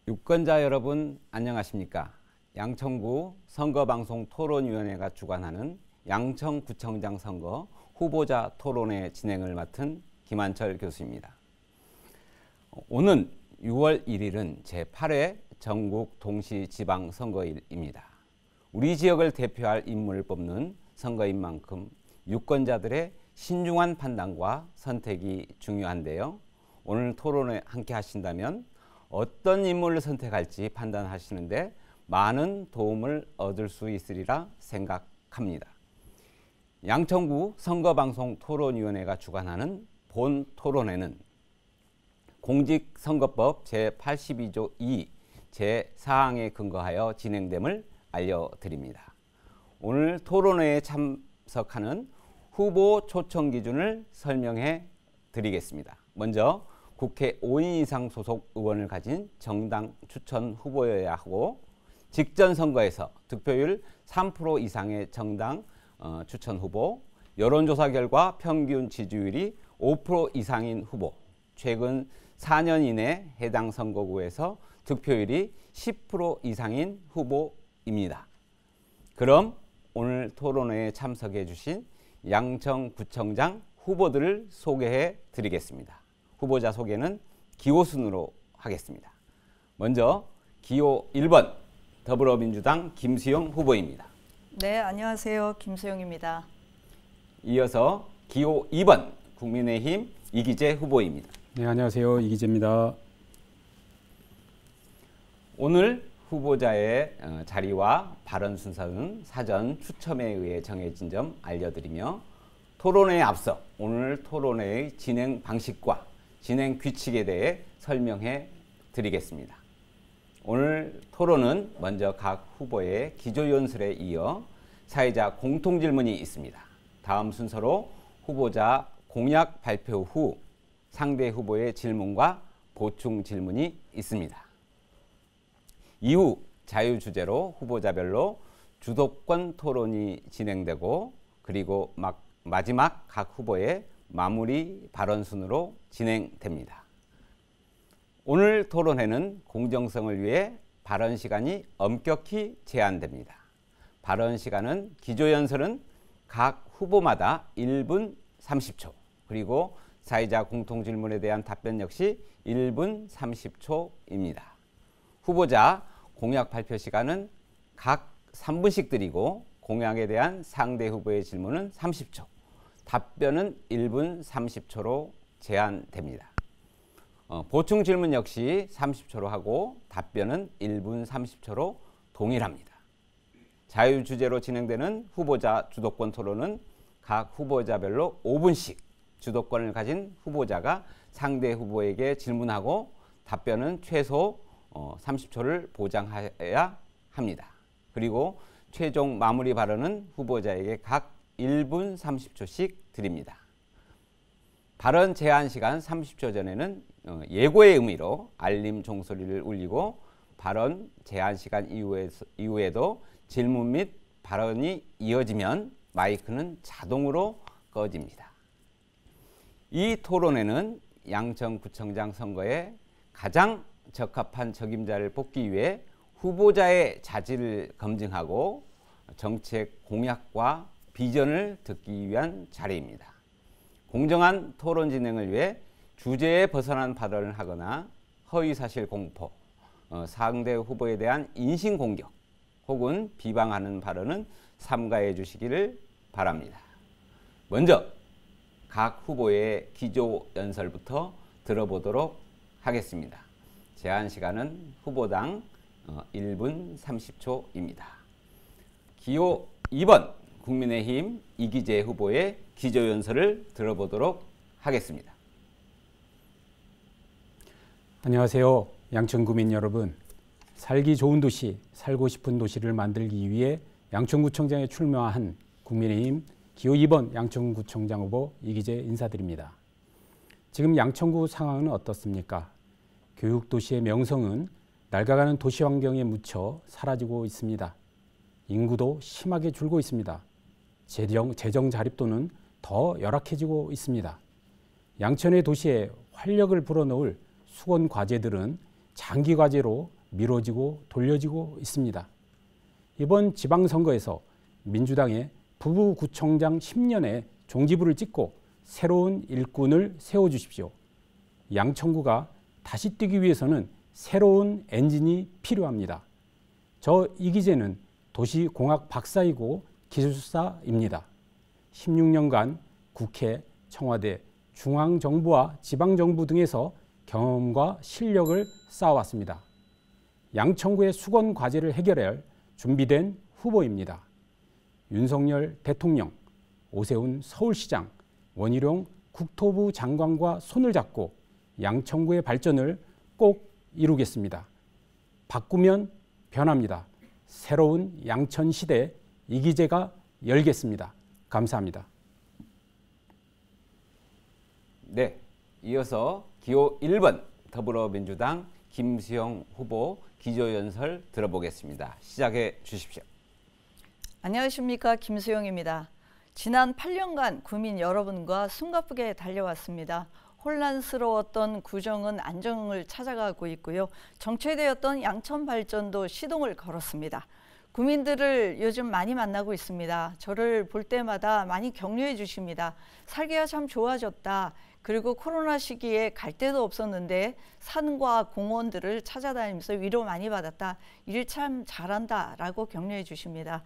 유권자 여러분 안녕하십니까? 양천구 선거방송 토론위원회가 주관하는 양천구청장 선거 후보자 토론회 진행을 맡은 김한철 교수입니다. 오는 6월 1일은 제8회 전국 동시지방선거일입니다. 우리 지역을 대표할 인물을 뽑는 선거인 만큼 유권자들의 신중한 판단과 선택이 중요한데요. 오늘 토론에 함께 하신다면 어떤 인물을 선택할지 판단하시는데 많은 도움을 얻을 수 있으리라 생각합니다. 양천구 선거방송 토론위원회가 주관하는 본 토론회는 공직선거법 제82조 2 제4항에 근거하여 진행됨을 알려드립니다. 오늘 토론회에 참석하는 후보 초청 기준을 설명해 드리겠습니다. 먼저 국회 5인 이상 소속 의원을 가진 정당 추천 후보여야 하고 직전 선거에서 득표율 3% 이상의 정당 추천 후보, 여론조사 결과 평균 지지율이 5% 이상인 후보, 최근 4년 이내 해당 선거구에서 득표율이 10% 이상인 후보입니다. 그럼 오늘 토론회에 참석해 주신 양천구청장 후보들을 소개해 드리겠습니다. 후보자 소개는 기호 순으로 하겠습니다. 먼저 기호 1번 더불어민주당 김수영 후보입니다. 네, 안녕하세요. 김수영입니다. 이어서 기호 2번 국민의힘 이기재 후보입니다. 네, 안녕하세요. 이기재입니다. 오늘 후보자의 자리와 발언 순서는 사전 추첨에 의해 정해진 점 알려드리며 토론회에 앞서 오늘 토론회의 진행 방식과 진행 규칙에 대해 설명해 드리겠습니다. 오늘 토론은 먼저 각 후보의 기조연설에 이어 사회자 공통질문이 있습니다. 다음 순서로 후보자 공약 발표 후 상대 후보의 질문과 보충 질문이 있습니다. 이후 자유주제로 후보자별로 주도권 토론이 진행되고 그리고 마지막 각 후보의 마무리 발언 순으로 진행됩니다. 오늘 토론회는 공정성을 위해 발언 시간이 엄격히 제한됩니다. 발언 시간은 기조연설은 각 후보마다 1분 30초, 그리고 사회자 공통질문에 대한 답변 역시 1분 30초입니다. 후보자 공약 발표 시간은 각 3분씩 드리고 공약에 대한 상대 후보의 질문은 30초, 답변은 1분 30초로 제한됩니다. 보충 질문 역시 30초로 하고 답변은 1분 30초로 동일합니다. 자유주제로 진행되는 후보자 주도권 토론은 각 후보자별로 5분씩 주도권을 가진 후보자가 상대 후보에게 질문하고 답변은 최소 30초를 보장해야 합니다. 그리고 최종 마무리 발언은 후보자에게 각 1분 30초씩 드립니다. 발언 제한 시간 30초 전에는 예고의 의미로 알림 종소리를 울리고 발언 제한 시간 이후에도 질문 및 발언이 이어지면 마이크는 자동으로 꺼집니다. 이 토론회는 양천구청장 선거에 가장 적합한 적임자를 뽑기 위해 후보자의 자질을 검증하고 정책 공약과 비전을 듣기 위한 자리입니다. 공정한 토론 진행을 위해 주제에 벗어난 발언을 하거나 허위사실 공포, 상대 후보에 대한 인신공격 혹은 비방하는 발언은 삼가해 주시기를 바랍니다. 먼저 각 후보의 기조연설부터 들어보도록 하겠습니다. 제한 시간은 후보당 1분 30초입니다. 기호 2번 국민의힘 이기재 후보의 기조연설을 들어보도록 하겠습니다. 안녕하세요. 양천구민 여러분. 살기 좋은 도시, 살고 싶은 도시를 만들기 위해 양천구청장에 출마한 국민의힘 기호 2번 양천구청장 후보 이기재 인사드립니다. 지금 양천구 상황은 어떻습니까? 교육도시의 명성은 낡아가는 도시 환경에 묻혀 사라지고 있습니다. 인구도 심하게 줄고 있습니다. 재정 자립도는 더 열악해지고 있습니다. 양천의 도시에 활력을 불어넣을 수건 과제들은 장기 과제로 미뤄지고 돌려지고 있습니다. 이번 지방선거에서 민주당의 부부구청장 10년에 종지부를 찍고 새로운 일꾼을 세워주십시오. 양천구가 다시 뛰기 위해서는 새로운 엔진이 필요합니다. 저 이기재는 도시공학 박사이고 기술사입니다. 16년간 국회, 청와대, 중앙정부와 지방정부 등에서 경험과 실력을 쌓아왔습니다. 양천구의 수건 과제를 해결할 준비된 후보입니다. 윤석열 대통령, 오세훈 서울시장, 원희룡 국토부 장관과 손을 잡고 양천구의 발전을 꼭 이루겠습니다. 바꾸면 변합니다. 새로운 양천시대 이기재가 열겠습니다. 감사합니다. 네, 이어서 기호 1번 더불어민주당 김수영 후보 기조연설 들어보겠습니다. 시작해 주십시오. 안녕하십니까, 김수영입니다. 지난 8년간 구민 여러분과 숨가쁘게 달려왔습니다. 혼란스러웠던 구정은 안정을 찾아가고 있고요. 정체되었던 양천 발전도 시동을 걸었습니다. 구민들을 요즘 많이 만나고 있습니다. 저를 볼 때마다 많이 격려해 주십니다. 살기가 참 좋아졌다. 그리고 코로나 시기에 갈 데도 없었는데 산과 공원들을 찾아다니면서 위로 많이 받았다. 일 참 잘한다 라고 격려해 주십니다.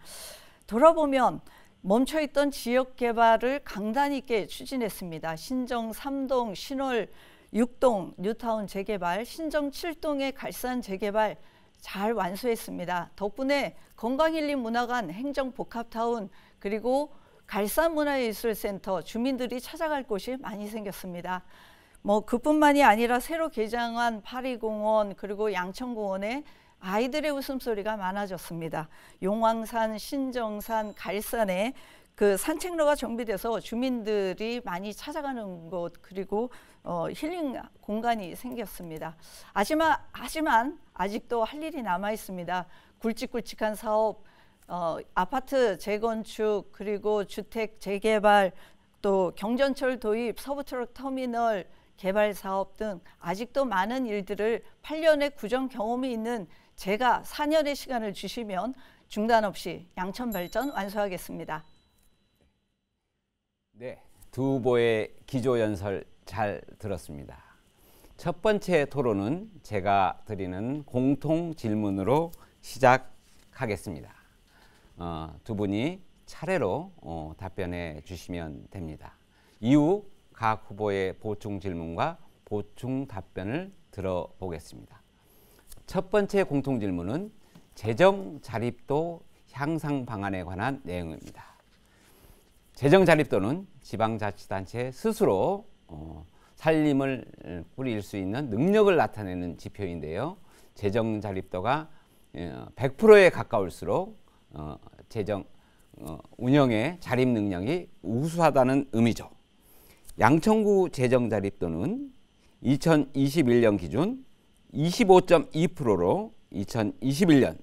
돌아보면 멈춰있던 지역 개발을 강단 있게 추진했습니다. 신정 3동, 신월 6동 뉴타운 재개발, 신정 7동의 갈산 재개발 잘 완수했습니다. 덕분에 건강힐링 문화관, 행정복합타운, 그리고 갈산문화예술센터, 주민들이 찾아갈 곳이 많이 생겼습니다. 그뿐만이 아니라 새로 개장한 파리공원, 그리고 양천공원에 아이들의 웃음소리가 많아졌습니다. 용왕산, 신정산, 갈산에 그 산책로가 정비돼서 주민들이 많이 찾아가는 곳, 그리고 힐링 공간이 생겼습니다. 하지만 아직도 할 일이 남아 있습니다. 굵직굵직한 사업, 아파트 재건축, 그리고 주택 재개발, 또 경전철 도입, 서부트럭 터미널 개발 사업 등 아직도 많은 일들을 8년의 구정 경험이 있는 제가 4년의 시간을 주시면 중단 없이 양천 발전 완수하겠습니다. 네, 두 후보의 기조연설 잘 들었습니다. 첫 번째 토론은 제가 드리는 공통 질문으로 시작하겠습니다. 두 분이 차례로 답변해 주시면 됩니다. 이후 각 후보의 보충 질문과 보충 답변을 들어보겠습니다. 첫 번째 공통 질문은 재정 자립도 향상 방안에 관한 내용입니다. 재정 자립도는 지방자치단체 스스로 살림을 꾸릴 수 있는 능력을 나타내는 지표인데요. 재정 자립도가 100%에 가까울수록 재정 운영의 자립 능력이 우수하다는 의미죠. 양천구 재정 자립도는 2021년 기준 25.2%로 2021년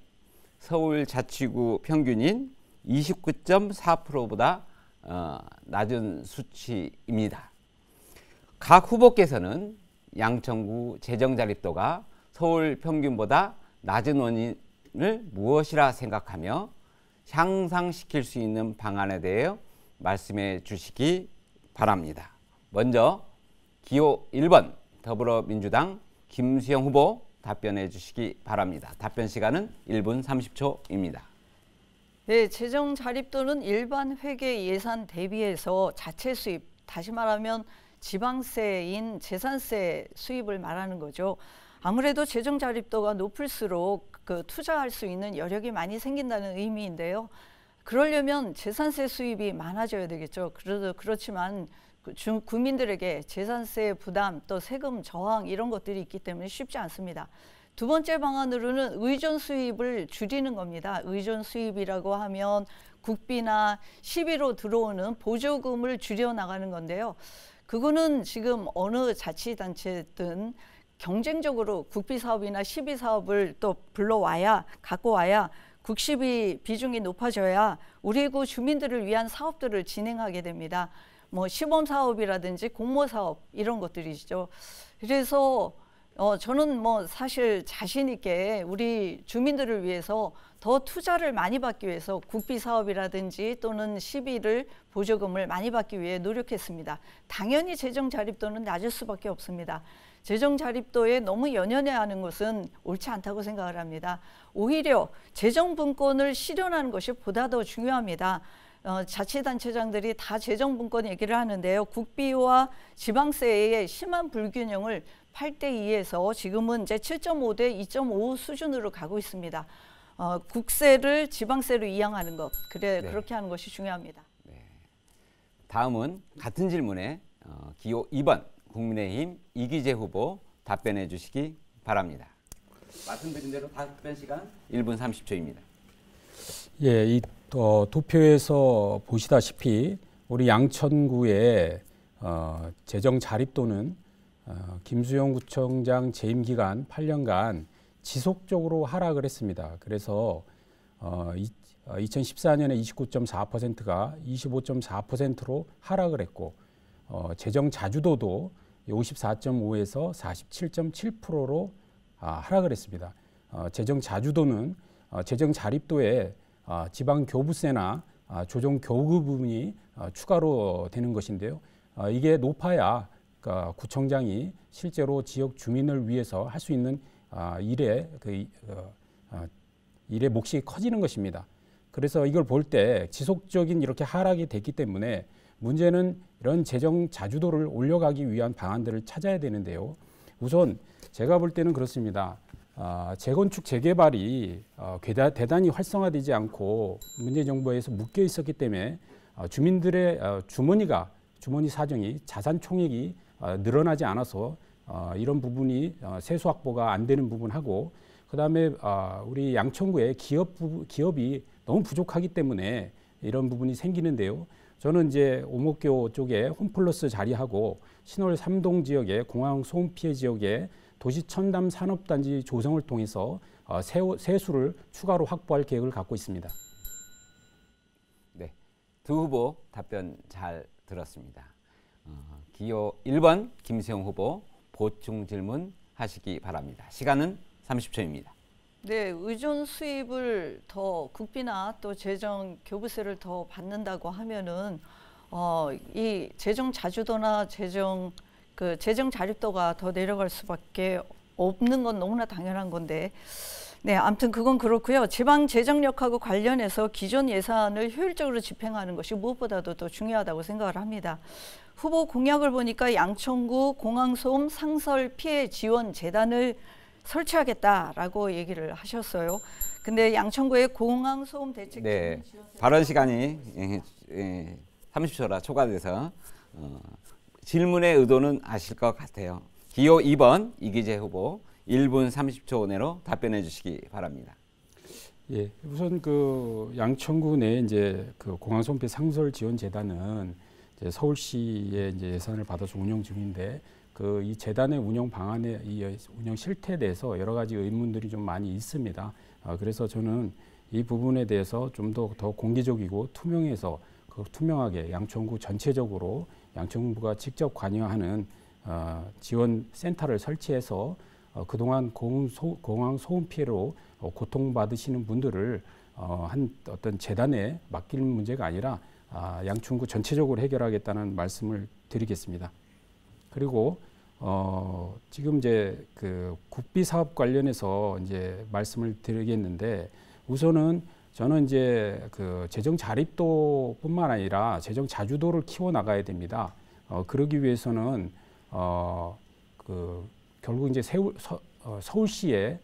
서울자치구 평균인 29.4%보다 낮은 수치입니다. 각 후보께서는 양천구 재정 자립도가 서울 평균보다 낮은 원인을 무엇이라 생각하며 향상시킬 수 있는 방안에 대해 말씀해 주시기 바랍니다. 먼저 기호 1번 더불어민주당 김수영 후보 답변해 주시기 바랍니다. 답변 시간은 1분 30초입니다. 네, 재정 자립도는 일반 회계 예산 대비해서 자체 수입, 다시 말하면 지방세인 재산세 수입을 말하는 거죠. 아무래도 재정 자립도가 높을수록 투자할 수 있는 여력이 많이 생긴다는 의미인데요. 그러려면 재산세 수입이 많아져야 되겠죠. 그렇지만 구민들에게 재산세 부담, 또 세금 저항 이런 것들이 있기 때문에 쉽지 않습니다. 두 번째 방안으로는 의존 수입을 줄이는 겁니다. 의존 수입이라고 하면 국비나 시비로 들어오는 보조금을 줄여나가는 건데요. 그거는 지금 어느 자치단체든 경쟁적으로 국비 사업이나 시비 사업을 또 불러와야, 갖고 와야 국시비 비중이 높아져야 우리 구 주민들을 위한 사업들을 진행하게 됩니다. 시범 사업이라든지 공모 사업 이런 것들이죠. 그래서 저는 뭐 사실 자신 있게 우리 주민들을 위해서 더 투자를 많이 받기 위해서 국비 사업이라든지 또는 시비를 보조금을 많이 받기 위해 노력했습니다. 당연히 재정 자립도는 낮을 수밖에 없습니다. 재정 자립도에 너무 연연해하는 것은 옳지 않다고 생각을 합니다. 오히려 재정 분권을 실현하는 것이 보다 더 중요합니다. 자치단체장들이 다 재정 분권 얘기를 하는데요. 국비와 지방세의 심한 불균형을 8대2에서 지금은 이제 7.5대 2.5 수준으로 가고 있습니다. 국세를 지방세로 이양하는 것, 그렇게 하는 것이 중요합니다. 네. 다음은 같은 질문에 기호 2번 국민의힘 이기재 후보 답변해 주시기 바랍니다. 말씀드린 대로 답변 시간 1분 30초입니다. 예, 이 도표에서 보시다시피 우리 양천구의 재정 자립도는 김수영 구청장 재임 기간 8년간 지속적으로 하락을 했습니다. 그래서 2014년에 29.4%가 25.4%로 하락을 했고 재정 자주도도 54.5에서 47.7%로 하락을 했습니다. 재정 자주도는 재정 자립도에 지방 교부세나 조정 교구 부분이 추가로 되는 것인데요. 이게 높아야 그러니까 구청장이 실제로 지역 주민을 위해서 할 수 있는 일의 몫이 커지는 것입니다. 그래서 이걸 볼 때 지속적인 이렇게 하락이 됐기 때문에 문제는 이런 재정 자주도를 올려가기 위한 방안들을 찾아야 되는데요. 우선 제가 볼 때는 그렇습니다. 재건축 재개발이 대단히 활성화되지 않고 문재인 정부에서 묶여 있었기 때문에 주민들의 주머니 사정이 자산 총액이 늘어나지 않아서 이런 부분이 세수 확보가 안 되는 부분하고 그다음에 우리 양천구의 기업이 너무 부족하기 때문에 이런 부분이 생기는데요. 저는 이제 오목교 쪽에 홈플러스 자리하고 신월 3동 지역의 공항 소음 피해 지역에 도시 첨단 산업단지 조성을 통해서 세수를 추가로 확보할 계획을 갖고 있습니다. 네, 두 후보 답변 잘 들었습니다. 기호 1번 김수영 후보 보충 질문 하시기 바랍니다. 시간은 30초입니다. 네, 의존 수입을 더 국비나 또 재정 교부세를 더 받는다고 하면은 이 재정 자주도나 재정 자립도가 더 내려갈 수밖에 없는 건 너무나 당연한 건데, 네, 아무튼 그건 그렇고요. 지방 재정력하고 관련해서 기존 예산을 효율적으로 집행하는 것이 무엇보다도 더 중요하다고 생각을 합니다. 후보 공약을 보니까 양천구 공항소음 상설 피해 지원 재단을 설치하겠다라고 얘기를 하셨어요. 근데 양천구의 공항소음 대책 네, 발언 시간이 30초라 초과돼서 질문의 의도는 아실 것 같아요. 기호 2번 이기재 후보 1분 30초 내로 답변해 주시기 바랍니다. 예, 우선 그 양천구 내 이제 그 공항소음 피해 상설 지원 재단은 이제 서울시의 이제 예산을 받아서 운영 중인데 이 재단의 운영 방안에 이 운영 실태에 대해서 여러 가지 의문들이 좀 많이 있습니다. 그래서 저는 이 부분에 대해서 좀 더 공개적이고 투명해서 투명하게 양천구 전체적으로 양천구가 직접 관여하는 지원 센터를 설치해서 그동안 공항 소음 피해로 고통받으시는 분들을 한 어떤 재단에 맡길 문제가 아니라 양천구 전체적으로 해결하겠다는 말씀을 드리겠습니다. 그리고 지금 이제 그 국비 사업 관련해서 이제 말씀을 드리겠는데 우선은 저는 이제 그 재정 자립도뿐만 아니라 재정 자주도를 키워 나가야 됩니다. 그러기 위해서는 결국 이제 서울시의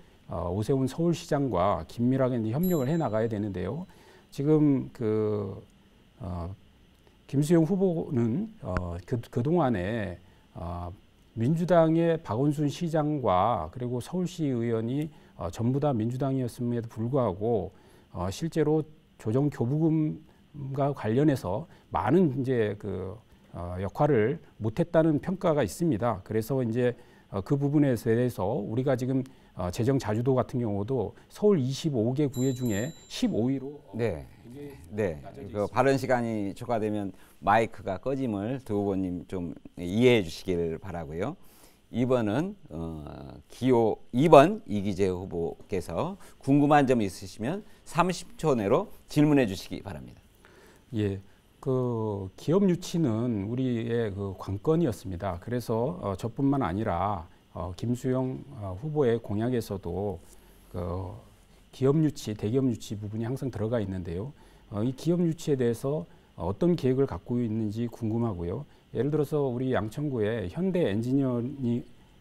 오세훈 서울시장과 긴밀하게 이제 협력을 해 나가야 되는데요. 지금 김수영 후보는 그동안에 민주당의 박원순 시장과 그리고 서울시 의원이 전부 다 민주당이었음에도 불구하고 실제로 조정 교부금과 관련해서 많은 이제 역할을 못했다는 평가가 있습니다. 그래서 이제 그 부분에 대해서 우리가 지금 재정 자주도 같은 경우도 서울 25개 구에 중에 15위로 네, 그 발언 시간이 초과되면 마이크가 꺼짐을 두 후보님 좀 이해해 주시길 바라고요. 이번은 기호 2번 이기재 후보께서 궁금한 점 있으시면 30초 내로 질문해 주시기 바랍니다. 예, 그 기업 유치는 우리의 그 관건이었습니다. 그래서 저뿐만 아니라 김수영 후보의 공약에서도 그 기업 유치, 대기업 유치 부분이 항상 들어가 있는데요. 이 기업 유치에 대해서 어떤 계획을 갖고 있는지 궁금하고요. 예를 들어서 우리 양천구에 현대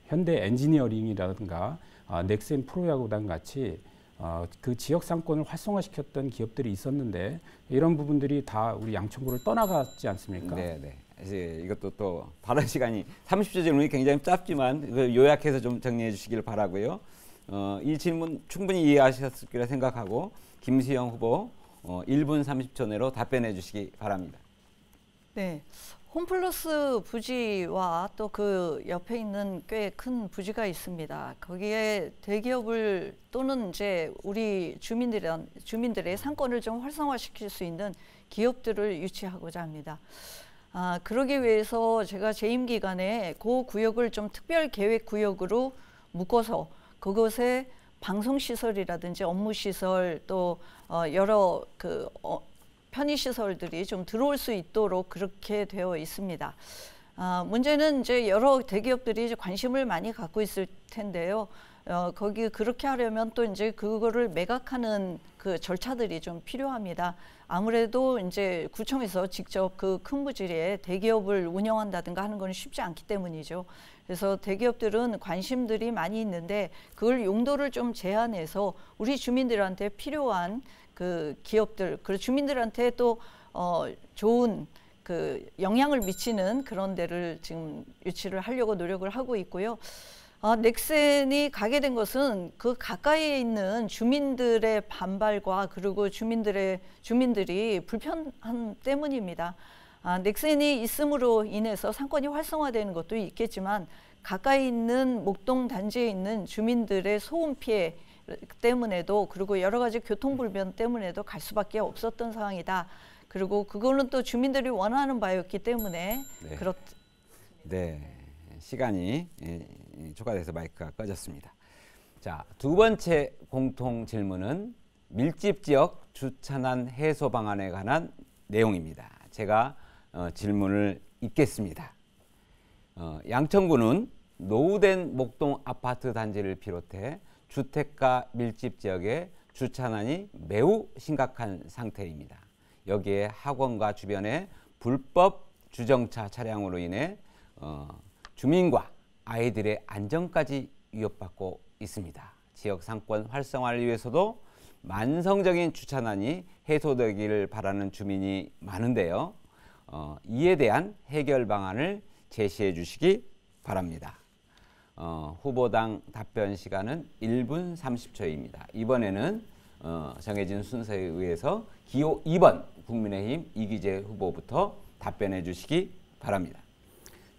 엔지니어링이라든가 넥센 프로야구단 같이 그 지역 상권을 활성화시켰던 기업들이 있었는데 이런 부분들이 다 우리 양천구를 떠나갔지 않습니까? 네. 이제 이것도 또 다른 시간이 30초 질문이 굉장히 짧지만 요약해서 좀 정리해 주시길 바라고요. 이 질문 충분히 이해하셨을 거라 생각하고 김수영 후보 1분 30초 내로 답변해 주시기 바랍니다. 네. 홈플러스 부지와 또 그 옆에 있는 꽤 큰 부지가 있습니다. 거기에 대기업을 또는 이제 우리 주민들의 상권을 좀 활성화시킬 수 있는 기업들을 유치하고자 합니다. 그러기 위해서 제가 재임 기간에 그 구역을 좀 특별 계획 구역으로 묶어서 그곳에 방송시설이라든지 업무시설 또 여러 편의시설들이 좀 들어올 수 있도록 그렇게 되어 있습니다. 문제는 이제 여러 대기업들이 이제 관심을 많이 갖고 있을 텐데요. 거기 그렇게 하려면 또 이제 그거를 매각하는 그 절차들이 좀 필요합니다. 아무래도 이제 구청에서 직접 그 큰 부지에 대기업을 운영한다든가 하는 건 쉽지 않기 때문이죠. 그래서 대기업들은 관심들이 많이 있는데 그걸 용도를 좀 제한해서 우리 주민들한테 필요한 그 기업들, 그리고 주민들한테 또 좋은 그 영향을 미치는 그런 데를 지금 유치를 하려고 노력을 하고 있고요. 넥센이 가게 된 것은 그 가까이에 있는 주민들의 반발과 그리고 주민들이 불편함 때문입니다. 넥센이 있음으로 인해서 상권이 활성화되는 것도 있겠지만 가까이 있는 목동 단지에 있는 주민들의 소음 피해 때문에도 그리고 여러 가지 교통 불편 때문에도 갈 수밖에 없었던 상황이다. 그리고 그거는 또 주민들이 원하는 바였기 때문에 네, 시간이 초과돼서 마이크가 꺼졌습니다. 자, 두 번째 공통 질문은 밀집 지역 주차난 해소 방안에 관한 내용입니다. 제가 질문을 읽겠습니다. 양천구는 노후된 목동 아파트 단지를 비롯해 주택가 밀집 지역의 주차난이 매우 심각한 상태입니다. 여기에 학원과 주변에 불법 주정차 차량으로 인해 주민과 아이들의 안전까지 위협받고 있습니다. 지역 상권 활성화를 위해서도 만성적인 주차난이 해소되기를 바라는 주민이 많은데요. 이에 대한 해결 방안을 제시해 주시기 바랍니다. 후보당 답변 시간은 1분 30초입니다. 이번에는 정해진 순서에 의해서 기호 2번 국민의힘 이기재 후보부터 답변해 주시기 바랍니다.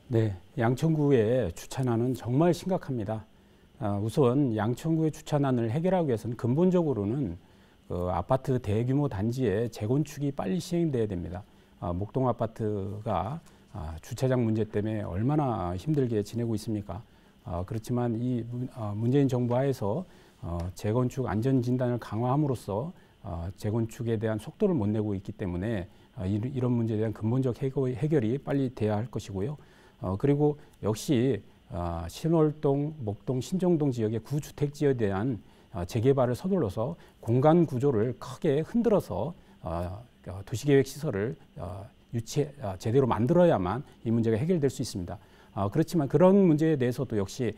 네, 양천구의 주차난은 정말 심각합니다. 우선 양천구의 주차난을 해결하기 위해서는 근본적으로는 아파트 대규모 단지의 재건축이 빨리 시행돼야 됩니다. 목동 아파트가 주차장 문제 때문에 얼마나 힘들게 지내고 있습니까? 그렇지만 이 문재인 정부 하에서 재건축 안전진단을 강화함으로써 재건축에 대한 속도를 못 내고 있기 때문에 이런 문제에 대한 근본적 해결이 빨리 돼야 할 것이고요. 그리고 역시 신월동, 목동, 신정동 지역의 구주택지에 대한 재개발을 서둘러서 공간 구조를 크게 흔들어서 도시계획 시설을 제대로 만들어야만 이 문제가 해결될 수 있습니다. 그렇지만 그런 문제에 대해서도 역시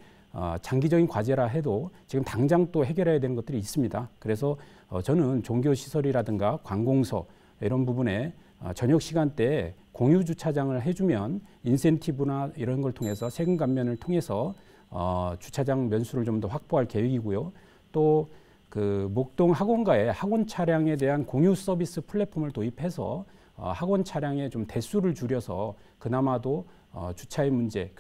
장기적인 과제라 해도 지금 당장 또 해결해야 되는 것들이 있습니다. 그래서 저는 종교시설이라든가 관공서 이런 부분에 저녁 시간대에 공유 주차장을 해주면 인센티브나 이런 걸 통해서 세금 감면을 통해서 주차장 면수를 좀 더 확보할 계획이고요. 또 그 목동 학원가에 학원 차량에 대한 공유 서비스 플랫폼을 도입해서 학원 차량의 좀 대수를 줄여서 그나마도 주차의 문제,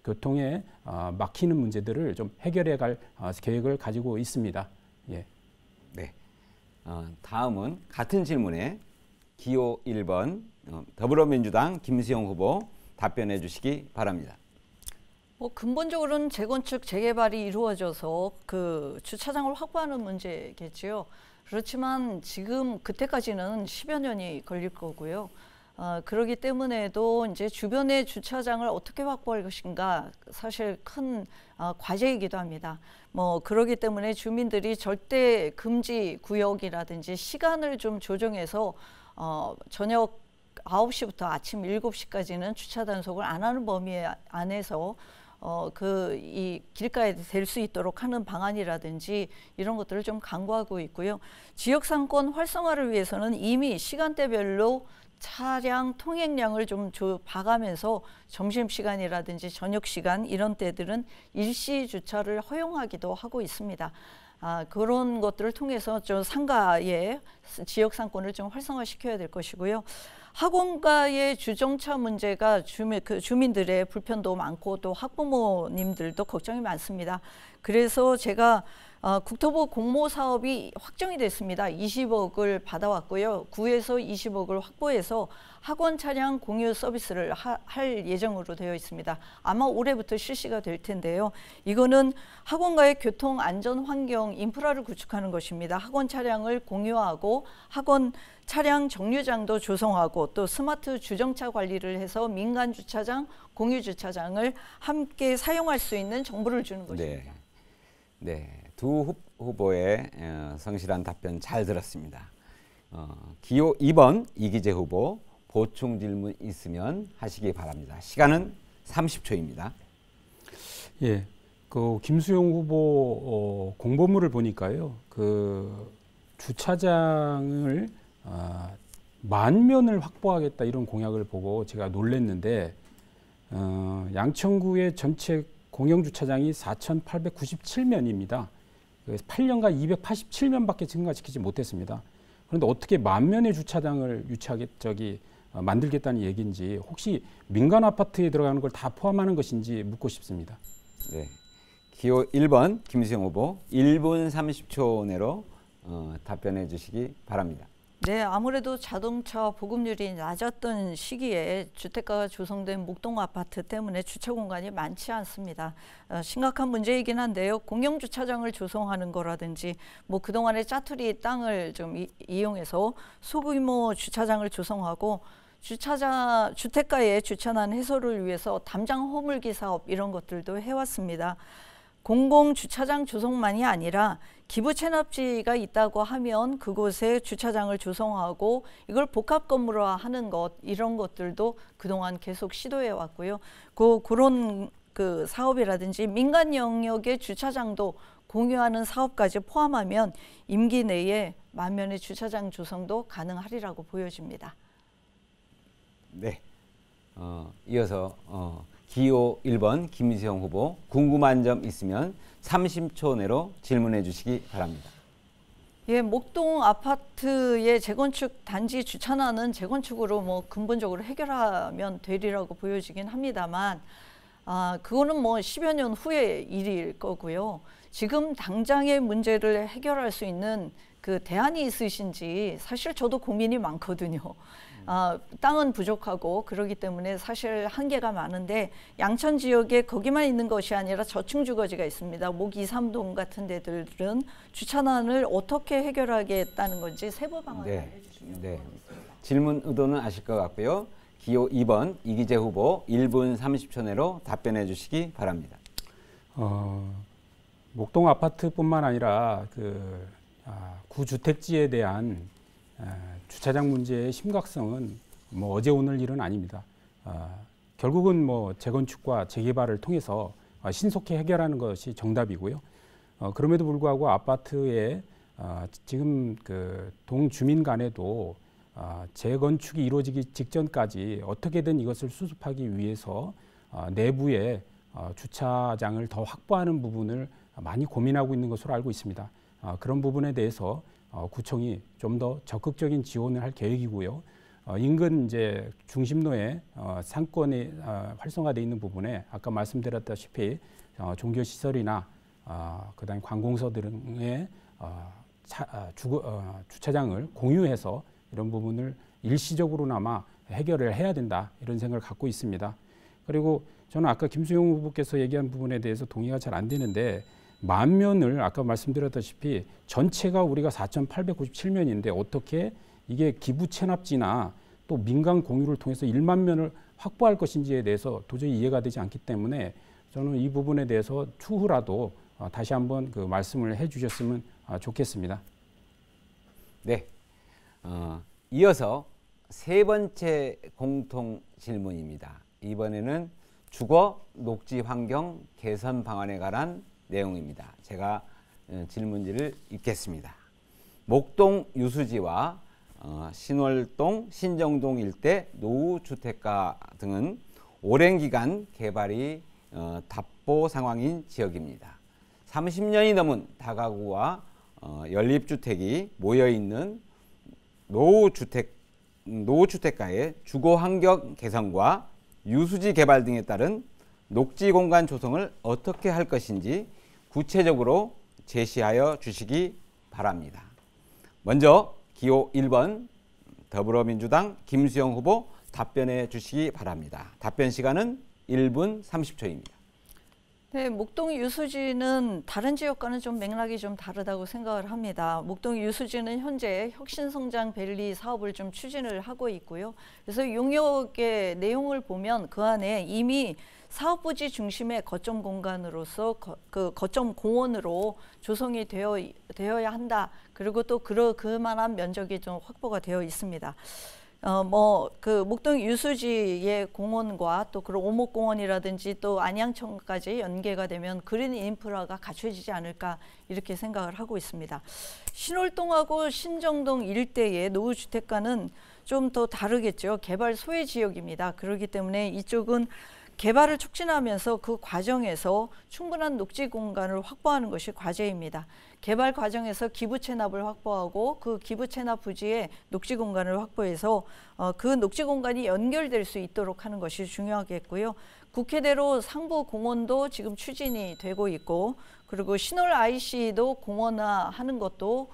교통에 막히는 문제들을 좀 해결해 갈 계획을 가지고 있습니다. 예. 네. 다음은 같은 질문에 기호 1번 더불어민주당 김수영 후보 답변해 주시기 바랍니다. 뭐 근본적으로는 재건축, 재개발이 이루어져서 그 주차장을 확보하는 문제겠지요. 그렇지만 지금 그때까지는 10여 년이 걸릴 거고요. 그러기 때문에도 이제 주변의 주차장을 어떻게 확보할 것인가 사실 큰 과제이기도 합니다. 뭐 그러기 때문에 주민들이 절대 금지 구역이라든지 시간을 좀 조정해서 저녁 9시부터 아침 7시까지는 주차 단속을 안 하는 범위 안에서 이 길가에 댈 수 있도록 하는 방안이라든지 이런 것들을 좀 강구하고 있고요. 지역 상권 활성화를 위해서는 이미 시간대별로 차량 통행량을 좀 봐가면서 점심시간이라든지 저녁시간 이런 때들은 일시 주차를 허용하기도 하고 있습니다. 그런 것들을 통해서 좀 상가의 지역 상권을 좀 활성화시켜야 될 것이고요. 학원가의 주정차 문제가 주민들의 불편도 많고 또 학부모님들도 걱정이 많습니다. 그래서 제가 국토부 공모 사업이 확정이 됐습니다. 20억을 받아왔고요. 구에서 20억을 확보해서 학원 차량 공유 서비스를 할 예정으로 되어 있습니다. 아마 올해부터 실시가 될 텐데요. 이거는 학원가의 교통 안전 환경 인프라를 구축하는 것입니다. 학원 차량을 공유하고 학원 차량 정류장도 조성하고 또 스마트 주정차 관리를 해서 민간 주차장, 공유 주차장을 함께 사용할 수 있는 정보를 주는 것입니다. 네. 두 후보의 성실한 답변 잘 들었습니다. 기호 2번 이기재 후보 보충 질문 있으면 하시기 바랍니다. 시간은 30초입니다. 예, 그 김수용 후보 공보물을 보니까요, 그 주차장을 10,000면을 확보하겠다 이런 공약을 보고 제가 놀랐는데 양천구의 전체 공영 주차장이 4,897면입니다. 8년간 287면밖에 증가시키지 못했습니다. 그런데 어떻게 10,000면의 주차장을 만들겠다는 얘기인지 혹시 민간 아파트에 들어가는 걸 다 포함하는 것인지 묻고 싶습니다. 네, 기호 1번 김수영 후보 1분 30초 내로 답변해 주시기 바랍니다. 네, 아무래도 자동차 보급률이 낮았던 시기에 주택가가 조성된 목동 아파트 때문에 주차 공간이 많지 않습니다. 심각한 문제이긴 한데요. 공영 주차장을 조성하는 거라든지 뭐 그동안의 짜투리 땅을 좀 이용해서 소규모 주차장을 조성하고 주택가의 주차난 해소를 위해서 담장 허물기 사업 이런 것들도 해왔습니다. 공공 주차장 조성만이 아니라 기부 체납지가 있다고 하면 그곳에 주차장을 조성하고 이걸 복합 건물화하는 것 이런 것들도 그동안 계속 시도해 왔고요. 그런 그 사업이라든지 민간 영역의 주차장도 공유하는 사업까지 포함하면 임기 내에 10,000면의 주차장 조성도 가능하리라고 보여집니다. 네, 이어서 기호 1번 김수영 후보 궁금한 점 있으면 30초 내로 질문해 주시기 바랍니다. 예, 목동 아파트의 재건축 단지 주차난은 재건축으로 뭐 근본적으로 해결하면 되리라고 보여지긴 합니다만 그거는 뭐 10여 년 후의 일일 거고요. 지금 당장의 문제를 해결할 수 있는 그 대안이 있으신지 사실 저도 고민이 많거든요. 땅은 부족하고 그러기 때문에 사실 한계가 많은데 양천 지역에 거기만 있는 것이 아니라 저층 주거지가 있습니다. 목 2, 3동 같은 데들은 주차난을 어떻게 해결하겠다는 건지 세부 방안을 해주시면 고맙습니다. 질문 의도는 아실 것 같고요. 기호 2번 이기재 후보 1분 30초 내로 답변해 주시기 바랍니다. 목동 아파트뿐만 아니라 구주택지에 대한 주차장 문제의 심각성은 뭐 어제 오늘 일은 아닙니다. 결국은 뭐 재건축과 재개발을 통해서 신속히 해결하는 것이 정답이고요. 그럼에도 불구하고 아파트에 지금 그 동주민 간에도 재건축이 이루어지기 직전까지 어떻게든 이것을 수습하기 위해서 내부에 주차장을 더 확보하는 부분을 많이 고민하고 있는 것으로 알고 있습니다. 그런 부분에 대해서 구청이 좀 더 적극적인 지원을 할 계획이고요. 인근 이제 중심로에 상권이 활성화되어 있는 부분에 아까 말씀드렸다시피 종교 시설이나 그다음에 관공서 등의 주차장을 공유해서 이런 부분을 일시적으로나마 해결을 해야 된다 이런 생각을 갖고 있습니다. 그리고 저는 아까 김수용 후보께서 얘기한 부분에 대해서 동의가 잘 안 되는데 만면을 아까 말씀드렸다시피 전체가 우리가 4,897면인데 어떻게 이게 기부 체납지나 또 민간 공유를 통해서 1만 면을 확보할 것인지에 대해서 도저히 이해가 되지 않기 때문에 저는 이 부분에 대해서 추후라도 다시 한번 그 말씀을 해주셨으면 좋겠습니다. 네, 이어서 세 번째 공통 질문입니다. 이번에는 주거 녹지 환경 개선 방안에 관한 내용입니다. 제가 질문지를 읽겠습니다. 목동 유수지와 신월동, 신정동 일대 노후주택가 등은 오랜 기간 개발이 답보 상황인 지역입니다. 30년이 넘은 다가구와 연립주택이 모여있는 노후주택가의 주거 환경 개선과 유수지 개발 등에 따른 녹지 공간 조성을 어떻게 할 것인지 구체적으로 제시하여 주시기 바랍니다. 먼저 기호 1번 더불어민주당 김수영 후보 답변해 주시기 바랍니다. 답변 시간은 1분 30초입니다. 네, 목동 유수지는 다른 지역과는 좀 맥락이 좀 다르다고 생각을 합니다. 목동 유수지는 현재 혁신성장밸리 사업을 좀 추진을 하고 있고요. 그래서 용역의 내용을 보면 그 안에 이미 사업부지 중심의 거점 공간으로서 그 거점 공원으로 조성이 되어야 한다. 그리고 또 그만한 면적이 좀 확보가 되어 있습니다. 그 목동 유수지의 공원과 또 그런 오목공원이라든지 또 안양천까지 연계가 되면 그린 인프라가 갖춰지지 않을까 이렇게 생각을 하고 있습니다. 신월동하고 신정동 일대의 노후주택가는 좀 더 다르겠죠. 개발 소외 지역입니다. 그렇기 때문에 이쪽은 개발을 촉진하면서 그 과정에서 충분한 녹지 공간을 확보하는 것이 과제입니다. 개발 과정에서 기부 체납을 확보하고 그 기부 체납 부지에 녹지 공간을 확보해서 그 녹지 공간이 연결될 수 있도록 하는 것이 중요하겠고요. 국회대로 상부 공원도 지금 추진이 되고 있고 그리고 신월 IC도 공원화하는 것도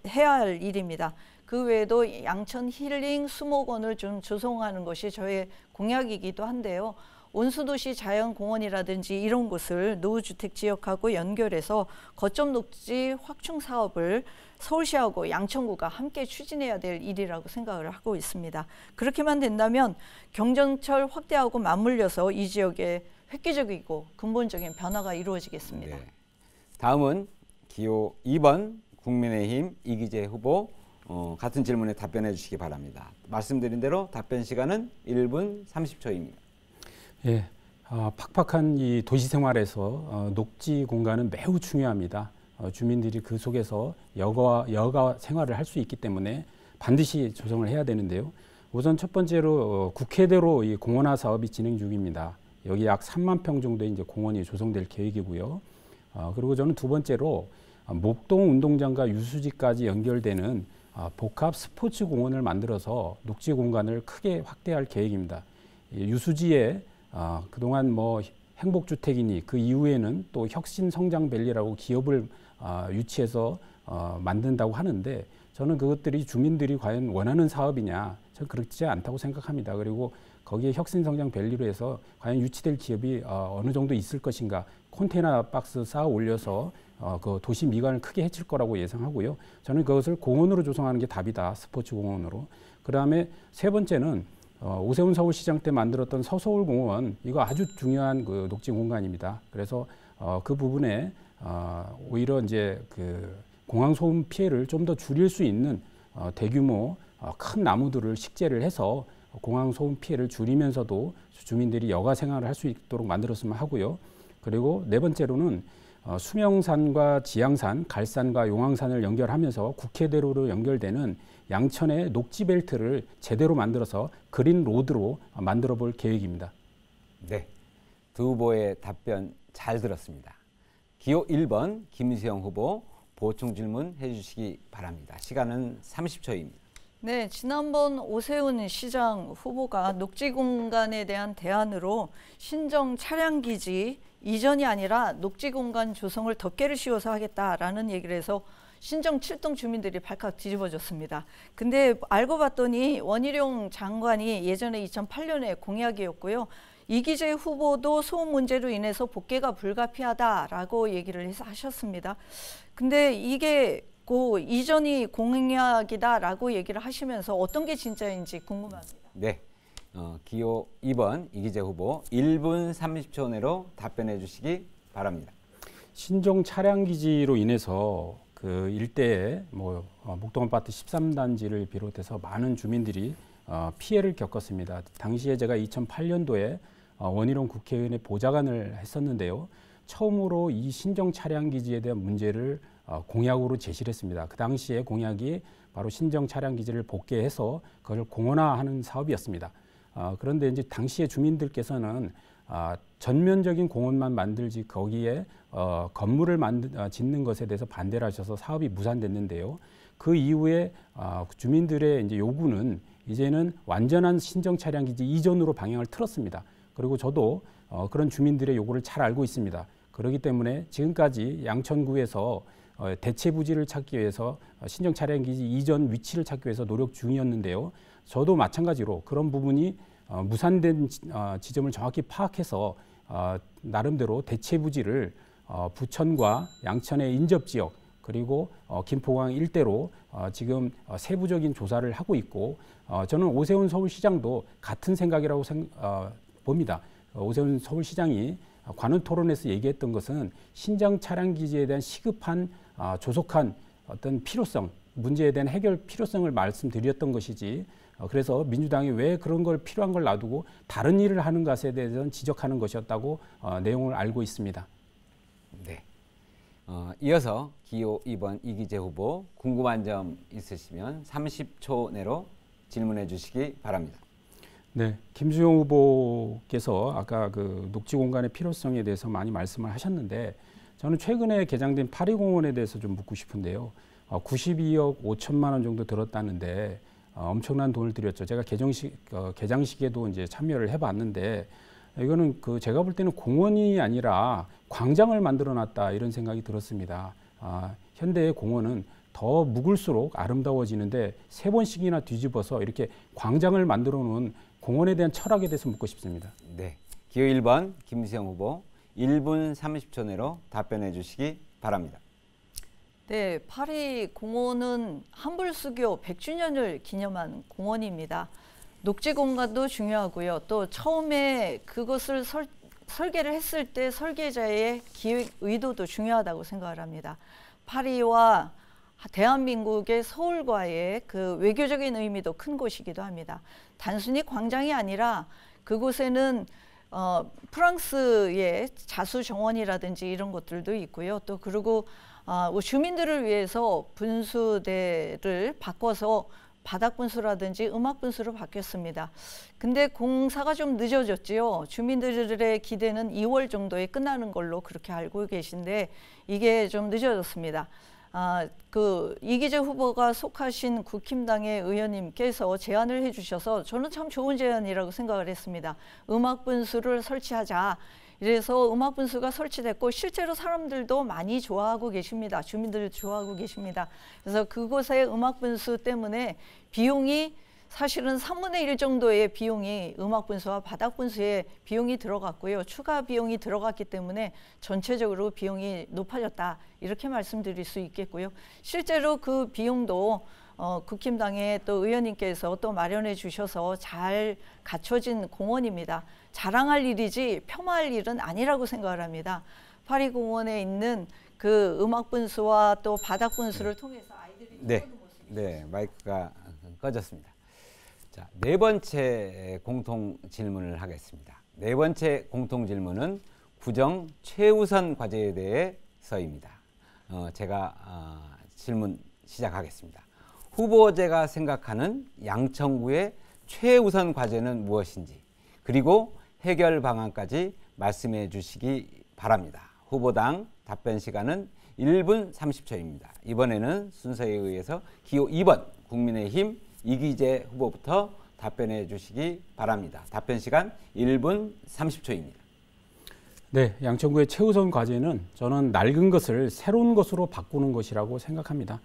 해야 할 일입니다. 그 외에도 양천 힐링 수목원을 좀 조성하는 것이 저의 공약이기도 한데요. 온수도시 자연공원이라든지 이런 곳을 노후주택 지역하고 연결해서 거점 녹지 확충 사업을 서울시하고 양천구가 함께 추진해야 될 일이라고 생각을 하고 있습니다. 그렇게만 된다면 경전철 확대하고 맞물려서 이 지역에 획기적이고 근본적인 변화가 이루어지겠습니다. 네. 다음은 기호 2번 국민의힘 이기재 후보 같은 질문에 답변해 주시기 바랍니다. 말씀드린 대로 답변 시간은 1분 30초입니다. 예, 팍팍한 이 도시 생활에서 녹지 공간은 매우 중요합니다. 주민들이 그 속에서 여가 생활을 할 수 있기 때문에 반드시 조성을 해야 되는데요. 우선 첫 번째로 국회대로 이 공원화 사업이 진행 중입니다. 여기 약 3만 평 정도의 이제 공원이 조성될 계획이고요. 그리고 저는 두 번째로 목동 운동장과 유수지까지 연결되는 복합 스포츠 공원을 만들어서 녹지 공간을 크게 확대할 계획입니다. 유수지에 그동안 뭐 행복주택이니 그 이후에는 또 혁신성장밸리라고 기업을 유치해서 만든다고 하는데 저는 그것들이 주민들이 과연 원하는 사업이냐 저는 그렇지 않다고 생각합니다. 그리고 거기에 혁신성장밸리로 해서 과연 유치될 기업이 어느 정도 있을 것인가 컨테이너 박스 쌓아 올려서 그 도시 미관을 크게 해칠 거라고 예상하고요. 저는 그것을 공원으로 조성하는 게 답이다. 스포츠 공원으로. 그 다음에 세 번째는 오세훈 서울시장 때 만들었던 서서울공원 이거 아주 중요한 그 녹지 공간입니다. 그래서 그 부분에 오히려 이제 그 공항 소음 피해를 좀 더 줄일 수 있는 대규모 큰 나무들을 식재를 해서 공항 소음 피해를 줄이면서도 주민들이 여가 생활을 할 수 있도록 만들었으면 하고요. 그리고 네 번째로는 수명산과 지향산, 갈산과 용왕산을 연결하면서 국회대로로 연결되는 양천의 녹지벨트를 제대로 만들어서 그린 로드로 만들어 볼 계획입니다. 네, 두 후보의 답변 잘 들었습니다. 기호 1번 김수영 후보 보충 질문 해주시기 바랍니다. 시간은 30초입니다. 네, 지난번 오세훈 시장 후보가 녹지 공간에 대한 대안으로 신정 차량기지 이전이 아니라 녹지 공간 조성을 덮개를 씌워서 하겠다라는 얘기를 해서 신정 7동 주민들이 발칵 뒤집어졌습니다. 근데 알고 봤더니 원희룡 장관이 예전에 2008년에 공약이었고요. 이기재 후보도 소음 문제로 인해서 복귀가 불가피하다라고 얘기를 하셨습니다. 근데 이게 그 이전이 공약이다라고 얘기를 하시면서 어떤 게 진짜인지 궁금합니다. 네, 기호 2번 이기재 후보 1분 30초 내로 답변해 주시기 바랍니다. 신종 차량 기지로 인해서 그 일대에 목동 아파트 13단지를 비롯해서 많은 주민들이 피해를 겪었습니다. 당시에 제가 2008년도에 원희룡 국회의원의 보좌관을 했었는데요. 처음으로 이 신종 차량 기지에 대한 문제를 공약으로 제시를 했습니다. 그 당시에 공약이 바로 신종 차량 기지를 복개해서 그걸 공원화하는 사업이었습니다. 그런데 이제 당시에 주민들께서는 전면적인 공원만 만들지 거기에 건물을 짓는 것에 대해서 반대를 하셔서 사업이 무산됐는데요. 그 이후에 주민들의 이제 요구는 이제는 완전한 신정 차량 기지 이전으로 방향을 틀었습니다. 그리고 저도 그런 주민들의 요구를 잘 알고 있습니다. 그렇기 때문에 지금까지 양천구에서 대체 부지를 찾기 위해서 신정 차량 기지 이전 위치를 찾기 위해서 노력 중이었는데요. 저도 마찬가지로 그런 부분이 무산된 지점을 정확히 파악해서 나름대로 대체 부지를 부천과 양천의 인접 지역 그리고 김포공항 일대로 지금 세부적인 조사를 하고 있고 저는 오세훈 서울시장도 같은 생각이라고 봅니다. 오세훈 서울시장이 관훈 토론에서 얘기했던 것은 신장 차량 기지에 대한 시급한 조속한 어떤 필요성, 문제에 대한 해결 필요성을 말씀드렸던 것이지 그래서 민주당이 왜 그런 걸 필요한 걸 놔두고 다른 일을 하는 것에 대해서는 지적하는 것이었다고 내용을 알고 있습니다. 네. 이어서 기호 2번 이기재 후보 궁금한 점 있으시면 30초 내로 질문해 주시기 바랍니다. 네, 김수용 후보께서 아까 그 녹지 공간의 필요성에 대해서 많이 말씀을 하셨는데 저는 최근에 개장된 파리공원에 대해서 좀 묻고 싶은데요. 92억 5천만 원 정도 들었다는데 엄청난 돈을 들였죠. 제가 개장식에도 이제 참여를 해봤는데 이거는 제가 볼 때는 공원이 아니라 광장을 만들어놨다 이런 생각이 들었습니다. 현대의 공원은 더 묵을수록 아름다워지는데 3번씩이나 뒤집어서 이렇게 광장을 만들어 놓은 공원에 대한 철학에 대해서 묻고 싶습니다. 네, 기호 1번 김수영 후보 1분 30초 내로 답변해 주시기 바랍니다. 네, 파리공원은 한불수교 100주년을 기념한 공원입니다. 녹지 공간도 중요하고요. 또 처음에 그것을 설계를 했을 때 설계자의 기획 의도도 중요하다고 생각을 합니다. 파리와 대한민국의 서울과의 그 외교적인 의미도 큰 곳이기도 합니다. 단순히 광장이 아니라 그곳에는 프랑스의 자수정원이라든지 이런 것들도 있고요. 또 그리고 주민들을 위해서 분수대를 바꿔서 바닥 분수라든지 음악 분수로 바뀌었습니다. 근데 공사가 좀 늦어졌지요. 주민들의 기대는 2월 정도에 끝나는 걸로 그렇게 알고 계신데 이게 좀 늦어졌습니다. 이기재 후보가 속하신 국힘당의 의원님께서 제안을 해주셔서 저는 참 좋은 제안이라고 생각을 했습니다. 음악 분수를 설치하자. 이래서 음악 분수가 설치됐고 실제로 사람들도 많이 좋아하고 계십니다. 주민들 좋아하고 계십니다. 그래서 그곳의 음악 분수 때문에 비용이 사실은 3분의 1 정도의 비용이 음악 분수와 바닥 분수에 비용이 들어갔고요. 추가 비용이 들어갔기 때문에 전체적으로 비용이 높아졌다. 이렇게 말씀드릴 수 있겠고요. 실제로 그 비용도 국힘당의 또 의원님께서 또 마련해 주셔서 잘 갖춰진 공원입니다. 자랑할 일이지 폄하할 일은 아니라고 생각을 합니다. 파리공원에 있는 그 음악 분수와 또 바닥 분수를 통해서 아이들이 네, 마이크가 꺼졌습니다. 자, 네 번째 공통 질문을 하겠습니다. 네 번째 공통 질문은 구정 최우선 과제에 대해서입니다. 제가 질문 시작하겠습니다. 후보자가 생각하는 양천구의 최우선 과제는 무엇인지 그리고 해결 방안까지 말씀해 주시기 바랍니다. 후보당 답변 시간은 1분 30초입니다. 이번에는 순서에 의해서 기호 2번 국민의힘 이기재 후보부터 답변해 주시기 바랍니다. 답변 시간 1분 30초입니다. 네, 양천구의 최우선 과제는 저는 낡은 것을 새로운 것으로 바꾸는 것이라고 생각합니다.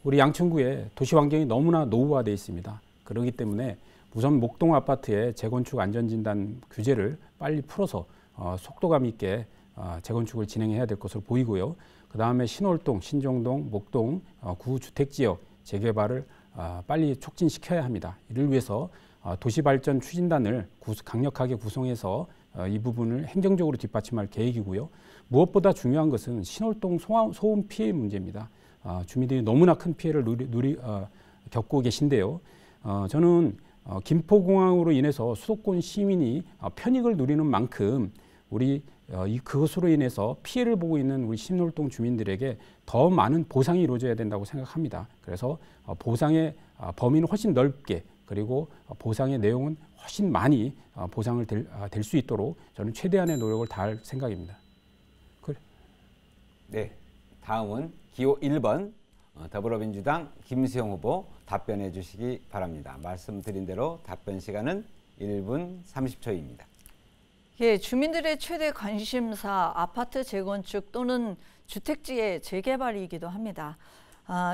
우리 양천구의 도시 환경이 너무나 노후화되어 있습니다. 그렇기 때문에 우선 목동 아파트의 재건축 안전진단 규제를 빨리 풀어서 속도감 있게 재건축을 진행해야 될 것으로 보이고요. 그 다음에 신월동, 신정동, 목동 구주택지역 재개발을 빨리 촉진시켜야 합니다. 이를 위해서 도시발전 추진단을 강력하게 구성해서 이 부분을 행정적으로 뒷받침할 계획이고요. 무엇보다 중요한 것은 신월동 소음 피해 문제입니다. 주민들이 너무나 큰 피해를 겪고 계신데요. 저는 김포공항으로 인해서 수도권 시민이 편익을 누리는 만큼 우리 그것으로 인해서 피해를 보고 있는 우리 신월동 주민들에게 더 많은 보상이 이루어져야 된다고 생각합니다. 그래서 보상의 범위는 훨씬 넓게, 그리고 보상의 내용은 훨씬 많이 보상을 될 수 있도록 저는 최대한의 노력을 다할 생각입니다. 네, 다음은 기호 1번 더불어민주당 김수영 후보 답변해 주시기 바랍니다. 말씀드린 대로 답변 시간은 1분 30초입니다. 예, 주민들의 최대 관심사 아파트 재건축 또는 주택지의 재개발이기도 합니다.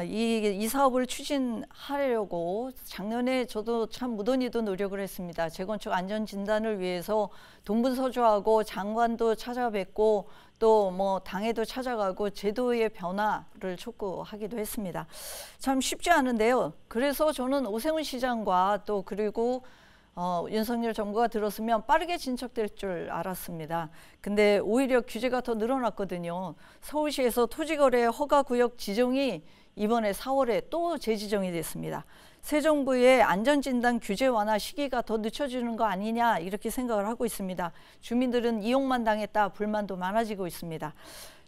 이 사업을 추진하려고 작년에 저도 참 무던히도 노력을 했습니다. 재건축 안전진단을 위해서 동분서주하고 장관도 찾아뵙고 또 뭐 당에도 찾아가고 제도의 변화를 촉구하기도 했습니다. 참 쉽지 않은데요. 그래서 저는 오세훈 시장과 또 그리고 윤석열 정부가 들었으면 빠르게 진척될 줄 알았습니다. 근데 오히려 규제가 더 늘어났거든요. 서울시에서 토지거래 허가구역 지정이 이번에 4월에 또 재지정이 됐습니다. 새 정부의 안전진단 규제 완화 시기가 더 늦춰지는 거 아니냐 이렇게 생각을 하고 있습니다. 주민들은 이용만 당했다 불만도 많아지고 있습니다.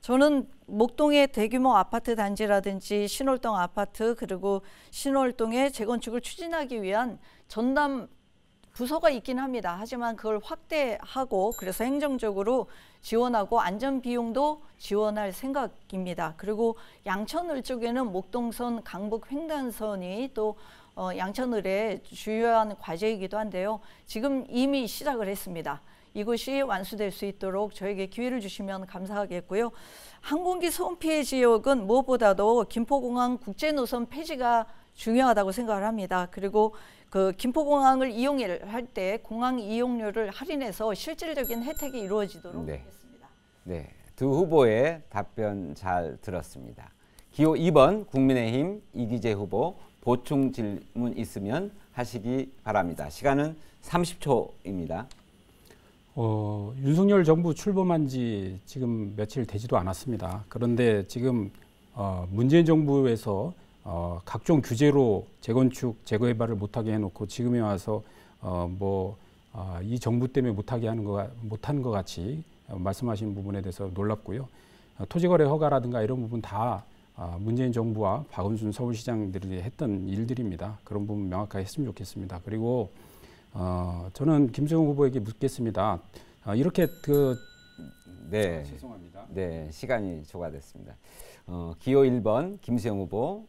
저는 목동의 대규모 아파트 단지라든지 신월동 아파트 그리고 신월동의 재건축을 추진하기 위한 전담 부서가 있긴 합니다. 하지만 그걸 확대하고 그래서 행정적으로 지원하고 안전 비용도 지원할 생각입니다. 그리고 양천을 쪽에는 목동선, 강북 횡단선이 또 양천을의 주요한 과제이기도 한데요. 지금 이미 시작을 했습니다. 이것이 완수될 수 있도록 저에게 기회를 주시면 감사하겠고요. 항공기 소음 피해 지역은 무엇보다도 김포공항 국제노선 폐지가 중요하다고 생각을 합니다. 그리고 그 김포공항을 이용할 때 공항 이용료를 할인해서 실질적인 혜택이 이루어지도록 하겠습니다. 네, 두 후보의 답변 잘 들었습니다. 기호 2번 국민의힘 이기재 후보 보충 질문 있으면 하시기 바랍니다. 시간은 30초입니다. 윤석열 정부 출범한 지 지금 며칠 되지도 않았습니다. 그런데 지금 문재인 정부에서 각종 규제로 재건축, 재개발을 못하게 해놓고 지금에 와서 이 정부 때문에 못한 것 같이 말씀하신 부분에 대해서 놀랍고요. 토지거래 허가라든가 이런 부분 다 문재인 정부와 박원순 서울시장들이 했던 일들입니다. 그런 부분 명확하게 했으면 좋겠습니다. 그리고 저는 김수영 후보에게 묻겠습니다. 이렇게 죄송합니다. 네, 시간이 초과됐습니다. 기호 1번 김수영 후보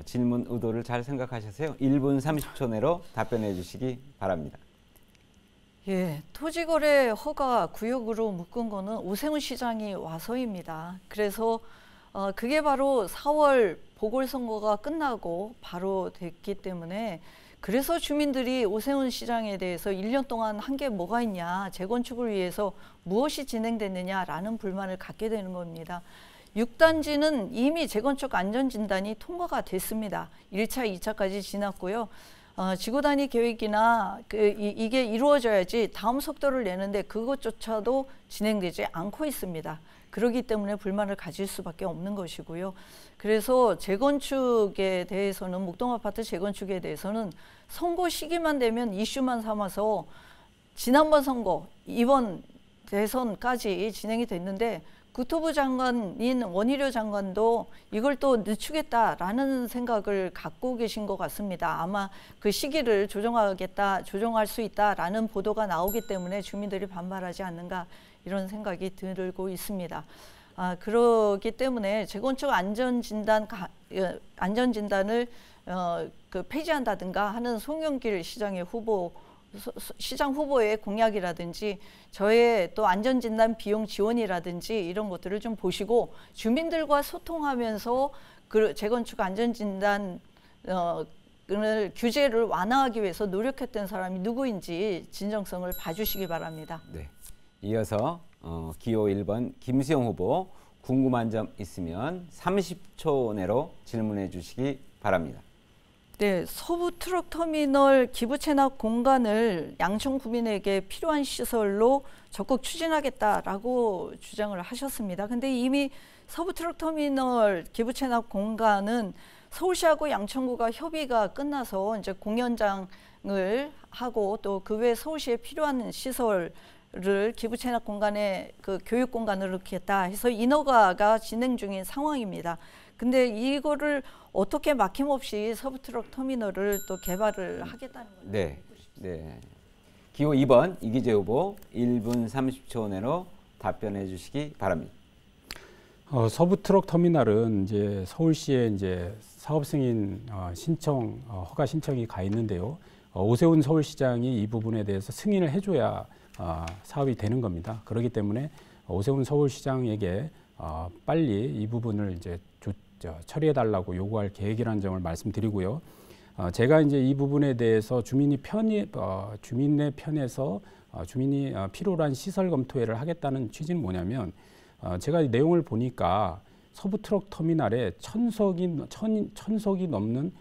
질문 의도를 잘 생각하셔서요. 1분 30초 내로 답변해 주시기 바랍니다. 예, 토지거래 허가 구역으로 묶은 거는 오세훈 시장이 와서입니다. 그래서 그게 바로 4월 보궐선거가 끝나고 바로 됐기 때문에 그래서 주민들이 오세훈 시장에 대해서 1년 동안 한 게 뭐가 있냐, 재건축을 위해서 무엇이 진행됐느냐라는 불만을 갖게 되는 겁니다. 6단지는 이미 재건축 안전진단이 통과가 됐습니다. 1차, 2차까지 지났고요. 지구단위 계획이나 이게 이루어져야지 다음 속도를 내는데 그것조차도 진행되지 않고 있습니다. 그렇기 때문에 불만을 가질 수밖에 없는 것이고요. 그래서 재건축에 대해서는 목동 아파트 재건축에 대해서는 선거 시기만 되면 이슈만 삼아서 지난번 선거, 이번 대선까지 진행이 됐는데 국토부 장관인 원희룡 장관도 이걸 또 늦추겠다라는 생각을 갖고 계신 것 같습니다. 아마 그 시기를 조정할 수 있다라는 보도가 나오기 때문에 주민들이 반발하지 않는가 이런 생각이 들고 있습니다. 그렇기 때문에 재건축 안전진단을 폐지한다든가 하는 송영길 시장 후보의 공약이라든지 저의 또 안전진단 비용 지원이라든지 이런 것들을 좀 보시고 주민들과 소통하면서 그 재건축 안전진단 규제를 완화하기 위해서 노력했던 사람이 누구인지 진정성을 봐주시기 바랍니다. 네. 이어서 기호 1번 김수영 후보 궁금한 점 있으면 30초 내로 질문해 주시기 바랍니다. 네, 서부 트럭터미널 기부 체납 공간을 양천 구민에게 필요한 시설로 적극 추진하겠다라고 주장을 하셨습니다. 근데 이미 서부 트럭터미널 기부 체납 공간은 서울시하고 양천구가 협의가 끝나서 이제 공연장을 하고 또 그 외 서울시에 필요한 시설을 기부 체납 공간에 그 교육 공간으로 넣겠다 해서 인허가가 진행 중인 상황입니다. 근데 이거를 어떻게 막힘없이 서부 트럭 터미널을 또 개발을 하겠다는 거죠? 네. 네. 기호 2번 이기재 후보 1분 30초 내로 답변해 주시기 바랍니다. 서부 트럭 터미널은 이제 서울시에 이제 사업 승인 신청 허가 신청이 가 있는데요. 오세훈 서울시장이 이 부분에 대해서 승인을 해줘야 사업이 되는 겁니다. 그렇기 때문에 오세훈 서울시장에게 빨리 이 부분을 이제 처리해 달라고 요구할 계획이라는 점을 말씀드리고요. 제가 이제 이 부분에 대해서 주민의 편에서 주민이 필요로 한 시설 검토회를 하겠다는 취지는 뭐냐면 제가 이 내용을 보니까 서부 트럭 터미널에 천석이 넘는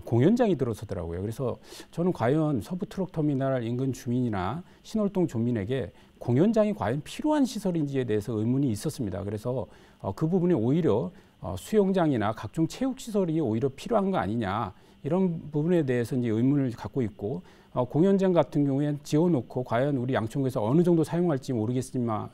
공연장이 들어서더라고요. 그래서 저는 과연 서부 트럭 터미널 인근 주민이나 신월동 주민에게 공연장이 과연 필요한 시설인지에 대해서 의문이 있었습니다. 그래서 그 부분이 오히려 수영장이나 각종 체육시설이 오히려 필요한 거 아니냐 이런 부분에 대해서 이제 의문을 갖고 있고 공연장 같은 경우에는 지어놓고 과연 우리 양천구에서 어느 정도 사용할지 모르겠습니다만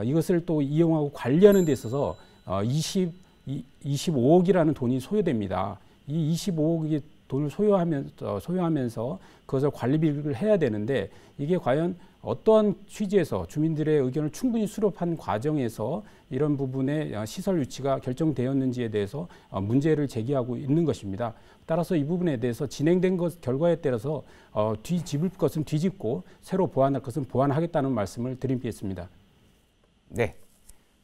이것을 또 이용하고 관리하는 데 있어서 25억이라는 돈이 소요됩니다. 이 25억의 돈을 소요하면서 그것을 관리비를 해야 되는데 이게 과연 어떠한 취지에서 주민들의 의견을 충분히 수렴한 과정에서 이런 부분의 시설 유치가 결정되었는지에 대해서 문제를 제기하고 있는 것입니다. 따라서 이 부분에 대해서 진행된 결과에 따라서 뒤집을 것은 뒤집고 새로 보완할 것은 보완하겠다는 말씀을 드리겠습니다. 네.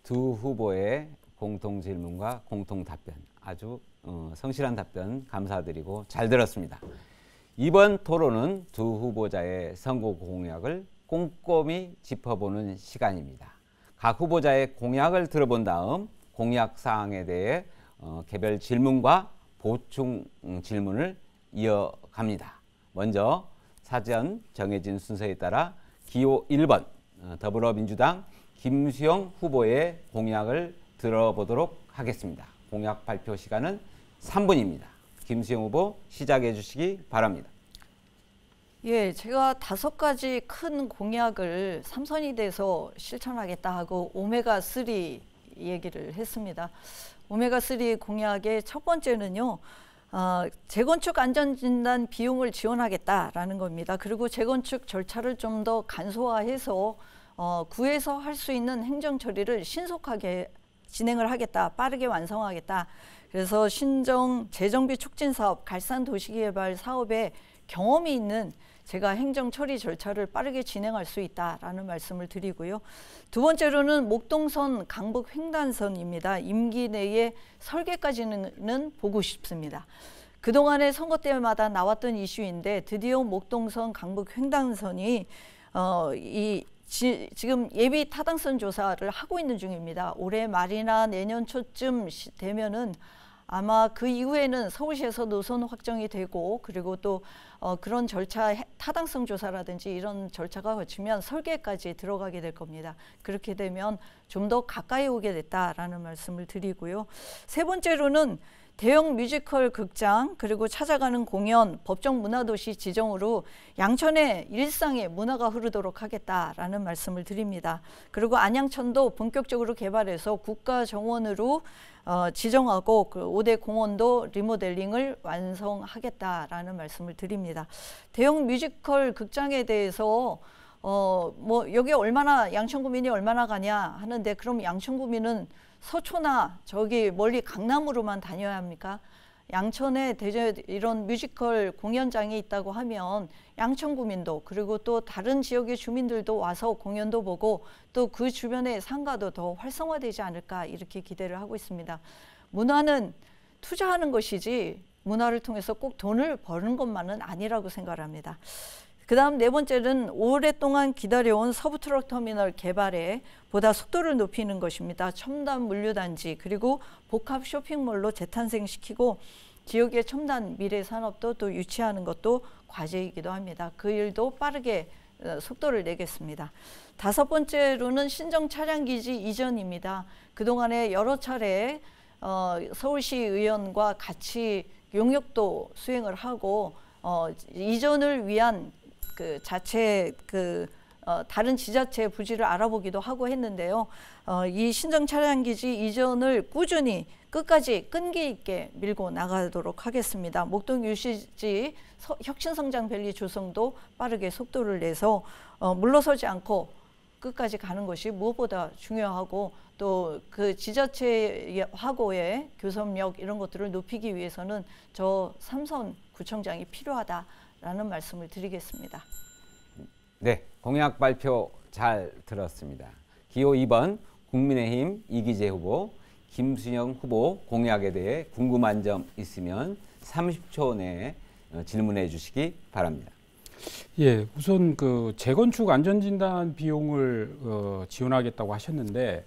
두 후보의 공통 질문과 공통 답변 아주 성실한 답변 감사드리고 잘 들었습니다. 이번 토론은 두 후보자의 선거 공약을 꼼꼼히 짚어보는 시간입니다. 각 후보자의 공약을 들어본 다음 공약 사항에 대해 개별 질문과 보충 질문을 이어갑니다. 먼저 사전 정해진 순서에 따라 기호 1번 더불어민주당 김수영 후보의 공약을 들어보도록 하겠습니다. 공약 발표 시간은 3분입니다. 김수영 후보 시작해 주시기 바랍니다. 예, 제가 5가지 큰 공약을 삼선이 돼서 실천하겠다 하고 오메가3 얘기를 했습니다. 오메가3 공약의 첫 번째는요. 재건축 안전진단 비용을 지원하겠다라는 겁니다. 그리고 재건축 절차를 좀 더 간소화해서 구에서 할 수 있는 행정 처리를 신속하게 진행을 하겠다, 빠르게 완성하겠다. 그래서 신정 재정비 촉진 사업, 갈산 도시개발 사업에 경험이 있는 제가 행정 처리 절차를 빠르게 진행할 수 있다라는 말씀을 드리고요. 두 번째로는 목동선 강북 횡단선입니다. 임기 내에 설계까지는 보고 싶습니다. 그동안의 선거 때마다 나왔던 이슈인데 드디어 목동선 강북 횡단선이 지금 예비 타당성 조사를 하고 있는 중입니다. 올해 말이나 내년 초쯤 되면은 아마 그 이후에는 서울시에서 노선 확정이 되고 그리고 또 그런 절차 타당성 조사라든지 이런 절차가 거치면 설계까지 들어가게 될 겁니다. 그렇게 되면 좀 더 가까이 오게 됐다라는 말씀을 드리고요. 세 번째로는 대형 뮤지컬 극장 그리고 찾아가는 공연, 법정 문화도시 지정으로 양천의 일상의 문화가 흐르도록 하겠다라는 말씀을 드립니다. 그리고 안양천도 본격적으로 개발해서 국가정원으로 지정하고 그 5대 공원도 리모델링을 완성하겠다라는 말씀을 드립니다. 대형 뮤지컬 극장에 대해서 뭐 여기 얼마나 양천구민이 얼마나 가냐 하는데 그럼 양천구민은 서초나 저기 멀리 강남으로만 다녀야 합니까? 양천에 이런 뮤지컬 공연장이 있다고 하면 양천구민도 그리고 또 다른 지역의 주민들도 와서 공연도 보고 또 그 주변의 상가도 더 활성화되지 않을까 이렇게 기대를 하고 있습니다. 문화는 투자하는 것이지 문화를 통해서 꼭 돈을 버는 것만은 아니라고 생각합니다. 그 다음 네 번째는 오랫동안 기다려온 서부트럭터미널 개발에 보다 속도를 높이는 것입니다. 첨단 물류단지 그리고 복합 쇼핑몰로 재탄생시키고 지역의 첨단 미래 산업도 또 유치하는 것도 과제이기도 합니다. 그 일도 빠르게 속도를 내겠습니다. 다섯 번째로는 신정 차량기지 이전입니다. 그동안에 여러 차례 서울시 의원과 같이 용역도 수행을 하고 이전을 위한 그 자체 다른 지자체 부지를 알아보기도 하고 했는데요. 이 신정 차량기지 이전을 꾸준히 끝까지 끈기 있게 밀고 나가도록 하겠습니다. 목동 유시지 혁신성장밸리 조성도 빠르게 속도를 내서 물러서지 않고 끝까지 가는 것이 무엇보다 중요하고 또 그 지자체하고의 교섭력 이런 것들을 높이기 위해서는 저 삼선 구청장이 필요하다라는 말씀을 드리겠습니다. 네, 공약 발표 잘 들었습니다. 기호 2번 국민의힘 이기재 후보, 김수영 후보 공약에 대해 궁금한 점 있으면 30초 내에 질문해 주시기 바랍니다. 예, 우선 그 재건축 안전진단 비용을 지원하겠다고 하셨는데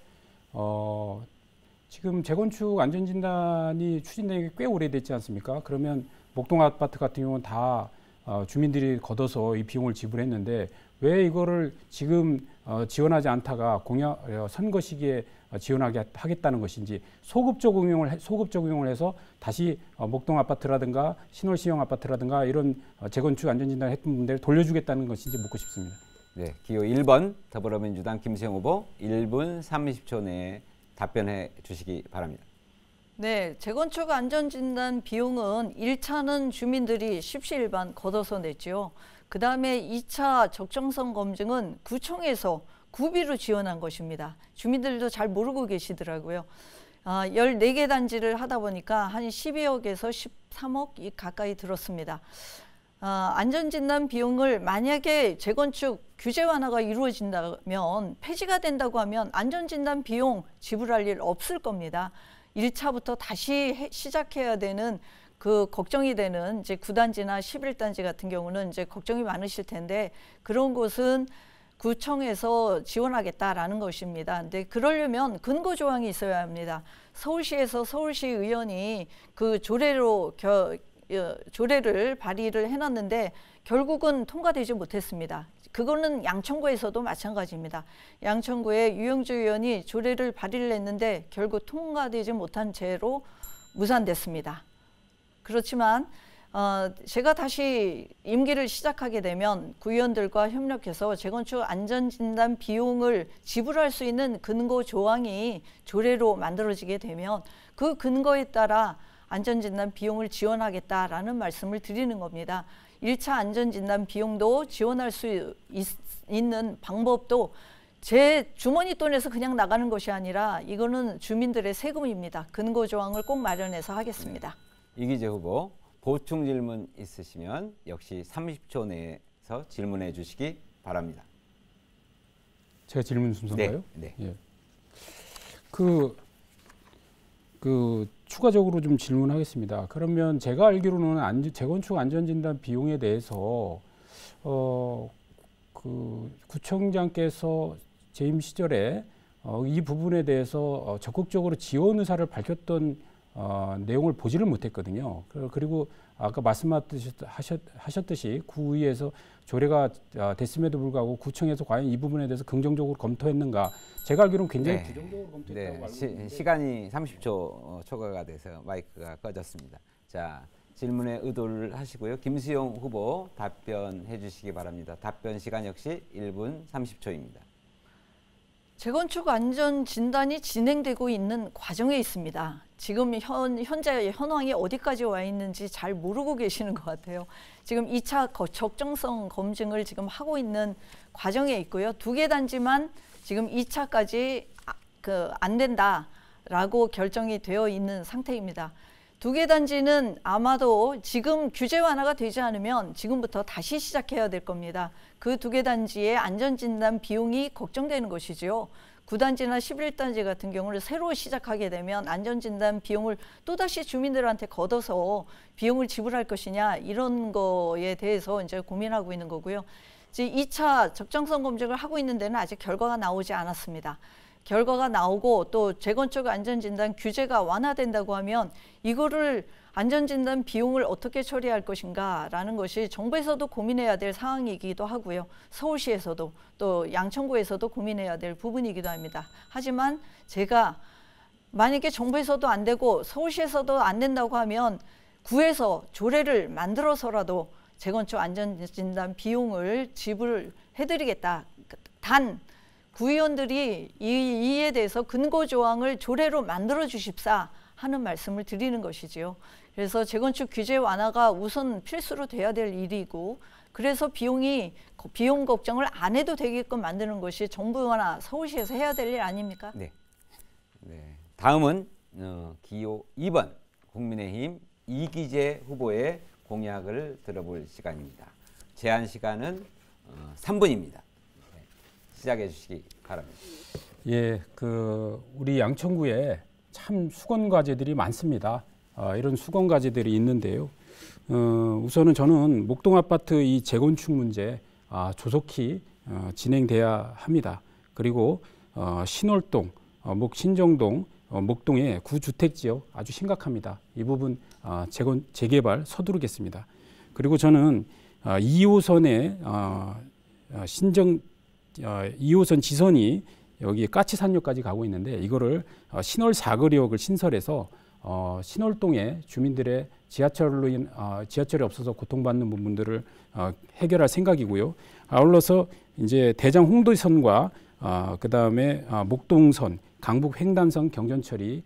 지금 재건축 안전진단이 추진된 게 꽤 오래됐지 않습니까? 그러면 목동 아파트 같은 경우는 다 주민들이 걷어서 이 비용을 지불했는데 왜 이거를 지금 지원하지 않다가 선거 시기에 지원하겠다는 것인지 소급 적용을 해서 다시 목동 아파트라든가 신월시형 아파트라든가 이런 재건축 안전진단 했던 분들 돌려주겠다는 것인지 묻고 싶습니다. 네, 기호 1번 더불어민주당 김수영 후보 1분 30초 내에 답변해 주시기 바랍니다. 네, 재건축 안전진단 비용은 1차는 주민들이 십시일반 걷어서 냈죠. 그 다음에 2차 적정성 검증은 구청에서 구비로 지원한 것입니다. 주민들도 잘 모르고 계시더라고요. 14개 단지를 하다 보니까 한 12억에서 13억 가까이 들었습니다. 안전진단 비용을 만약에 재건축 규제 완화가 이루어진다면 폐지가 된다고 하면 안전진단 비용 지불할 일 없을 겁니다. 1차부터 다시 시작해야 되는 그 걱정이 되는 이제 9단지나 11단지 같은 경우는 이제 걱정이 많으실 텐데 그런 곳은 구청에서 지원하겠다라는 것입니다. 근데 그러려면 근거 조항이 있어야 합니다. 서울시에서 서울시 의원이 그 조례를 발의를 해놨는데 결국은 통과되지 못했습니다. 그거는 양천구에서도 마찬가지입니다. 양천구의 유영주 의원이 조례를 발의를 했는데 결국 통과되지 못한 채로 무산됐습니다. 그렇지만 제가 다시 임기를 시작하게 되면 구의원들과 협력해서 재건축 안전진단 비용을 지불할 수 있는 근거 조항이 조례로 만들어지게 되면 그 근거에 따라 안전진단 비용을 지원하겠다라는 말씀을 드리는 겁니다. 1차 안전진단 비용도 지원할 수 있는 방법도 제 주머니 돈에서 그냥 나가는 것이 아니라 이거는 주민들의 세금입니다. 근거 조항을 꼭 마련해서 하겠습니다. 이기재 후보 보충 질문 있으시면 역시 30초 내에서 질문해 주시기 바랍니다. 제가 질문 순서인가요? 네. 예. 추가적으로 좀 질문하겠습니다. 그러면 제가 알기로는 재건축 안전진단 비용에 대해서 구청장께서 재임 시절에 이 부분에 대해서 적극적으로 지원 의사를 밝혔던 내용을 보지를 못했거든요. 그리고 아까 말씀하셨듯이 구의에서 조례가 됐음에도 불구하고 구청에서 과연 이 부분에 대해서 긍정적으로 검토했는가? 제가 알기로는 굉장히 부정적으로 검토했다고 알고 있는데 시간이 30초 초과가 돼서 마이크가 꺼졌습니다. 자, 질문에 의도를 하시고요. 김수영 후보 답변해 주시기 바랍니다. 답변 시간 역시 1분 30초입니다. 재건축 안전 진단이 진행되고 있는 과정에 있습니다. 지금 현재 현황이 어디까지 와 있는지 잘 모르고 계시는 것 같아요. 지금 2차 적정성 검증을 지금 하고 있는 과정에 있고요. 2개 단지만 지금 2차까지 안 된다라고 결정이 되어 있는 상태입니다. 2개 단지는 아마도 지금 규제 완화가 되지 않으면 지금부터 다시 시작해야 될 겁니다. 그 2개 단지의 안전진단 비용이 걱정되는 것이죠. 9단지나 11단지 같은 경우를 새로 시작하게 되면 안전진단 비용을 또다시 주민들한테 걷어서 비용을 지불할 것이냐 이런 거에 대해서 이제 고민하고 있는 거고요. 이제 2차 적정성 검증을 하고 있는 데는 아직 결과가 나오지 않았습니다. 결과가 나오고 또 재건축 안전진단 규제가 완화된다고 하면 이거를 안전진단 비용을 어떻게 처리할 것인가 라는 것이 정부에서도 고민해야 될 상황이기도 하고요. 서울시에서도 또 양천구에서도 고민해야 될 부분이기도 합니다. 하지만 제가 만약에 정부에서도 안 되고 서울시에서도 안 된다고 하면 구에서 조례를 만들어서라도 재건축 안전진단 비용을 지불해드리겠다. 단 구의원들이 이에 대해서 근거조항을 조례로 만들어 주십사 하는 말씀을 드리는 것이지요. 그래서 재건축 규제 완화가 우선 필수로 돼야 될 일이고 그래서 비용 걱정을 안 해도 되게끔 만드는 것이 정부나 서울시에서 해야 될 일 아닙니까? 네. 다음은 기호 2번 국민의힘 이기재 후보의 공약을 들어볼 시간입니다. 제한 시간은 3분입니다. 시작해 주시기 바랍니다. 예, 우리 양천구에 참 수건 과제들이 많습니다. 이런 수건 과제들이 있는데요. 우선은 저는 목동 아파트 이 재건축 문제 조속히 진행돼야 합니다. 그리고 신월동, 신정동, 목동의 구주택 지역 아주 심각합니다. 이 부분 재개발 서두르겠습니다. 그리고 저는 2호선의 2호선 지선이 여기 까치산역까지 가고 있는데 이거를 신월 사거리역을 신설해서 신월동의 주민들의 지하철이 없어서 고통받는 부분들을 해결할 생각이고요. 아울러서 이제 대장 홍도선과 그다음에 목동선, 강북 횡단선 경전처리를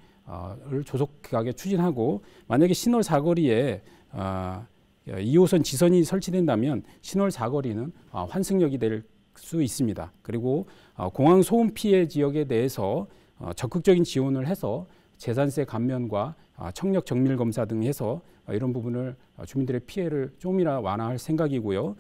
조속하게 추진하고 만약에 신월 사거리에 2호선 지선이 설치된다면 신월 사거리는 환승역이 될 수 있습니다. 그리고 공항 소음 피해 지역에 대해서 적극적인 지원을 해서 재산세 감면과 청력 정밀 검사 등 해서 이런 부분을 주민들의 피해를 좀이나 완화할 생각이고요.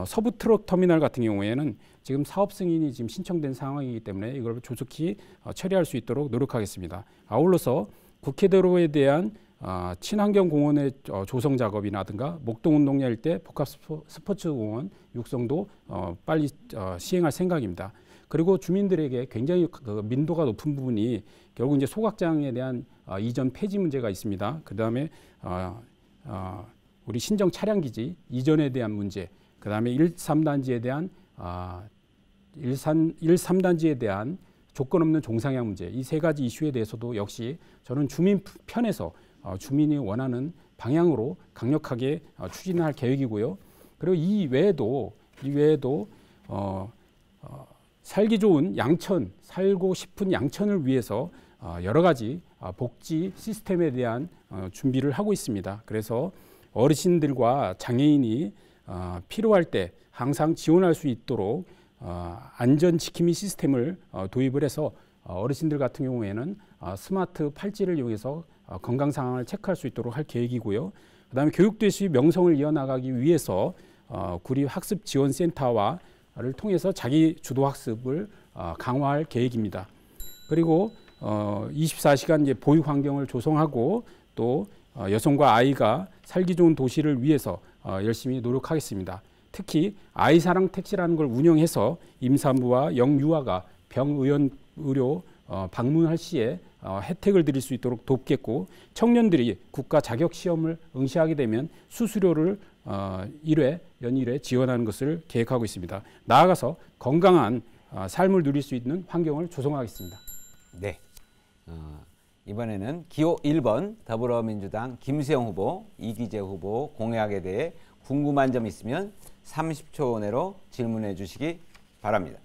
서부 트럭 터미널 같은 경우에는 지금 사업 승인이 지금 신청된 상황이기 때문에 이걸 조속히 처리할 수 있도록 노력하겠습니다. 아울러서 국회도로에 대한 친환경 공원의 조성 작업이라든가 목동 운동야 일대 복합 스포츠 공원 육성도 빨리 시행할 생각입니다. 그리고 주민들에게 굉장히 민도가 높은 부분이 결국 이제 소각장에 대한 이전 폐지 문제가 있습니다. 그 다음에 우리 신정 차량기지 이전에 대한 문제, 그 다음에 1.3단지에 대한 1.3단지에 대한 조건 없는 종상향 문제, 이 세 가지 이슈에 대해서도 역시 저는 주민 편에서 주민이 원하는 방향으로 강력하게 추진할 계획이고요. 그리고 이 외에도 살기 좋은 양천, 살고 싶은 양천을 위해서 여러 가지 복지 시스템에 대한 준비를 하고 있습니다. 그래서 어르신들과 장애인이 필요할 때 항상 지원할 수 있도록 안전 지킴이 시스템을 도입을 해서 어르신들 같은 경우에는 스마트 팔찌를 이용해서 건강 상황을 체크할 수 있도록 할 계획이고요. 그다음에 교육도시 명성을 이어나가기 위해서 구립학습지원센터와를 통해서 자기 주도 학습을 강화할 계획입니다. 그리고 24시간 이제 보육 환경을 조성하고 또 여성과 아이가 살기 좋은 도시를 위해서 열심히 노력하겠습니다. 특히 아이사랑 택시라는 걸 운영해서 임산부와 영유아가 병의원 의료 방문할 시에 혜택을 드릴 수 있도록 돕겠고, 청년들이 국가 자격 시험을 응시하게 되면 수수료를 1회, 연일회 지원하는 것을 계획하고 있습니다. 나아가서 건강한 삶을 누릴 수 있는 환경을 조성하겠습니다. 네. 이번에는 기호 1번 더불어민주당 김수영 후보, 이기재 후보 공약에 대해 궁금한 점 있으면 30초 내로 질문해 주시기 바랍니다.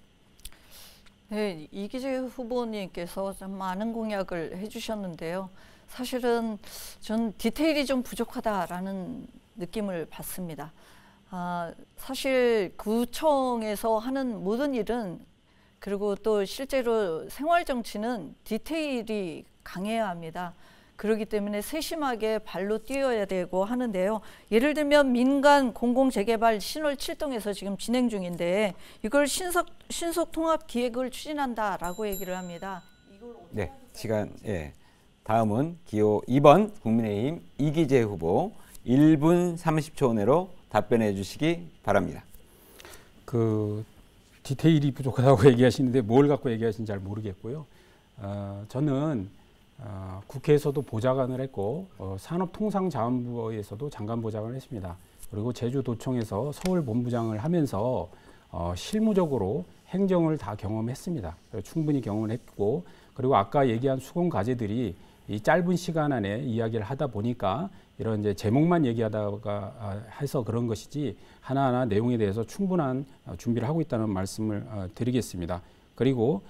네, 이기재 후보님께서 좀 많은 공약을 해주셨는데요. 사실은 전 디테일이 좀 부족하다라는 느낌을 받습니다. 사실 구청에서 하는 모든 일은, 그리고 또 실제로 생활 정치는 디테일이 강해야 합니다. 그렇기 때문에 세심하게 발로 뛰어야 되고 하는데요. 예를 들면 민간 공공재개발 신월 7동에서 지금 진행 중인데 이걸 신속 통합 기획을 추진한다라고 얘기를 합니다. 네, 시간 다음은 기호 2번 국민의힘 이기재 후보 1분 30초 내로 답변해 주시기 바랍니다. 그 디테일이 부족하다고 얘기하시는데 뭘 갖고 얘기하시는지 잘 모르겠고요. 저는 국회에서도 보좌관을 했고 산업통상자원부에서도 장관 보좌관을 했습니다. 그리고 제주도청에서 서울본부장을 하면서 실무적으로 행정을 다 경험했습니다. 충분히 경험을 했고, 그리고 아까 얘기한 수공 과제들이 이 짧은 시간 안에 이야기를 하다 보니까 이런 이제 제목만 얘기하다가 해서 그런 것이지 하나하나 내용에 대해서 충분한 준비를 하고 있다는 말씀을 드리겠습니다. 그리고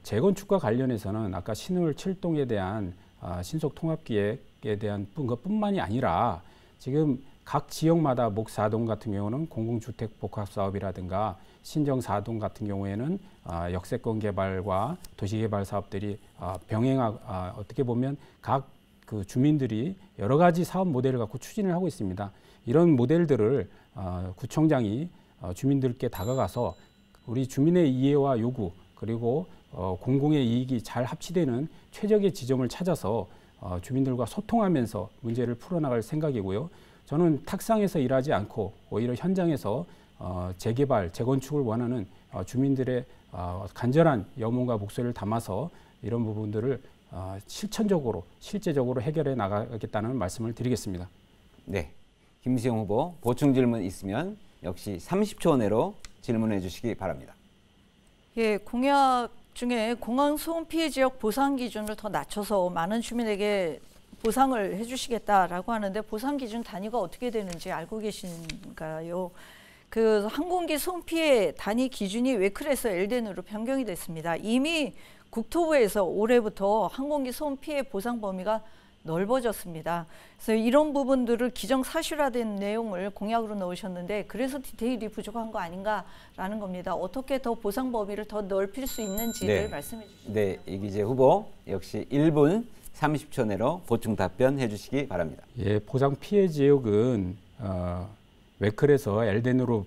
재건축과 관련해서는 아까 신월 7동에 대한 신속 통합기획에 대한 것뿐만이 아니라 지금 각 지역마다 목 4동 같은 경우는 공공주택 복합사업이라든가 신정 4동 같은 경우에는 역세권 개발과 도시개발 사업들이 어떻게 보면 각 그 주민들이 여러 가지 사업 모델을 갖고 추진을 하고 있습니다. 이런 모델들을 구청장이 주민들께 다가가서 우리 주민의 이해와 요구 그리고 공공의 이익이 잘 합치되는 최적의 지점을 찾아서 주민들과 소통하면서 문제를 풀어나갈 생각이고요. 저는 탁상에서 일하지 않고 오히려 현장에서 재개발, 재건축을 원하는 주민들의 간절한 염원과 목소리를 담아서 이런 부분들을 실제적으로 해결해 나가겠다는 말씀을 드리겠습니다. 네, 김수영 후보 보충 질문 있으면 역시 30초 내로 질문해 주시기 바랍니다. 예, 공약 중에 공항 소음 피해 지역 보상 기준을 더 낮춰서 많은 주민에게 보상을 해주시겠다라고 하는데 보상 기준 단위가 어떻게 되는지 알고 계신가요? 그 항공기 소음 피해 단위 기준이 웨클에서 엘덴으로 변경이 됐습니다. 이미 국토부에서 올해부터 항공기 소음 피해 보상 범위가 넓어졌습니다. 그래서 이런 부분들을 기정사실화된 내용을 공약으로 넣으셨는데 그래서 디테일이 부족한 거 아닌가라는 겁니다. 어떻게 더 보상 범위를 더 넓힐 수 있는지를 말씀해 주시죠. 네, 이기재 후보 역시 1분 30초 내로 보충 답변해 주시기 바랍니다. 예, 보상 피해 지역은 웨클에서 엘덴으로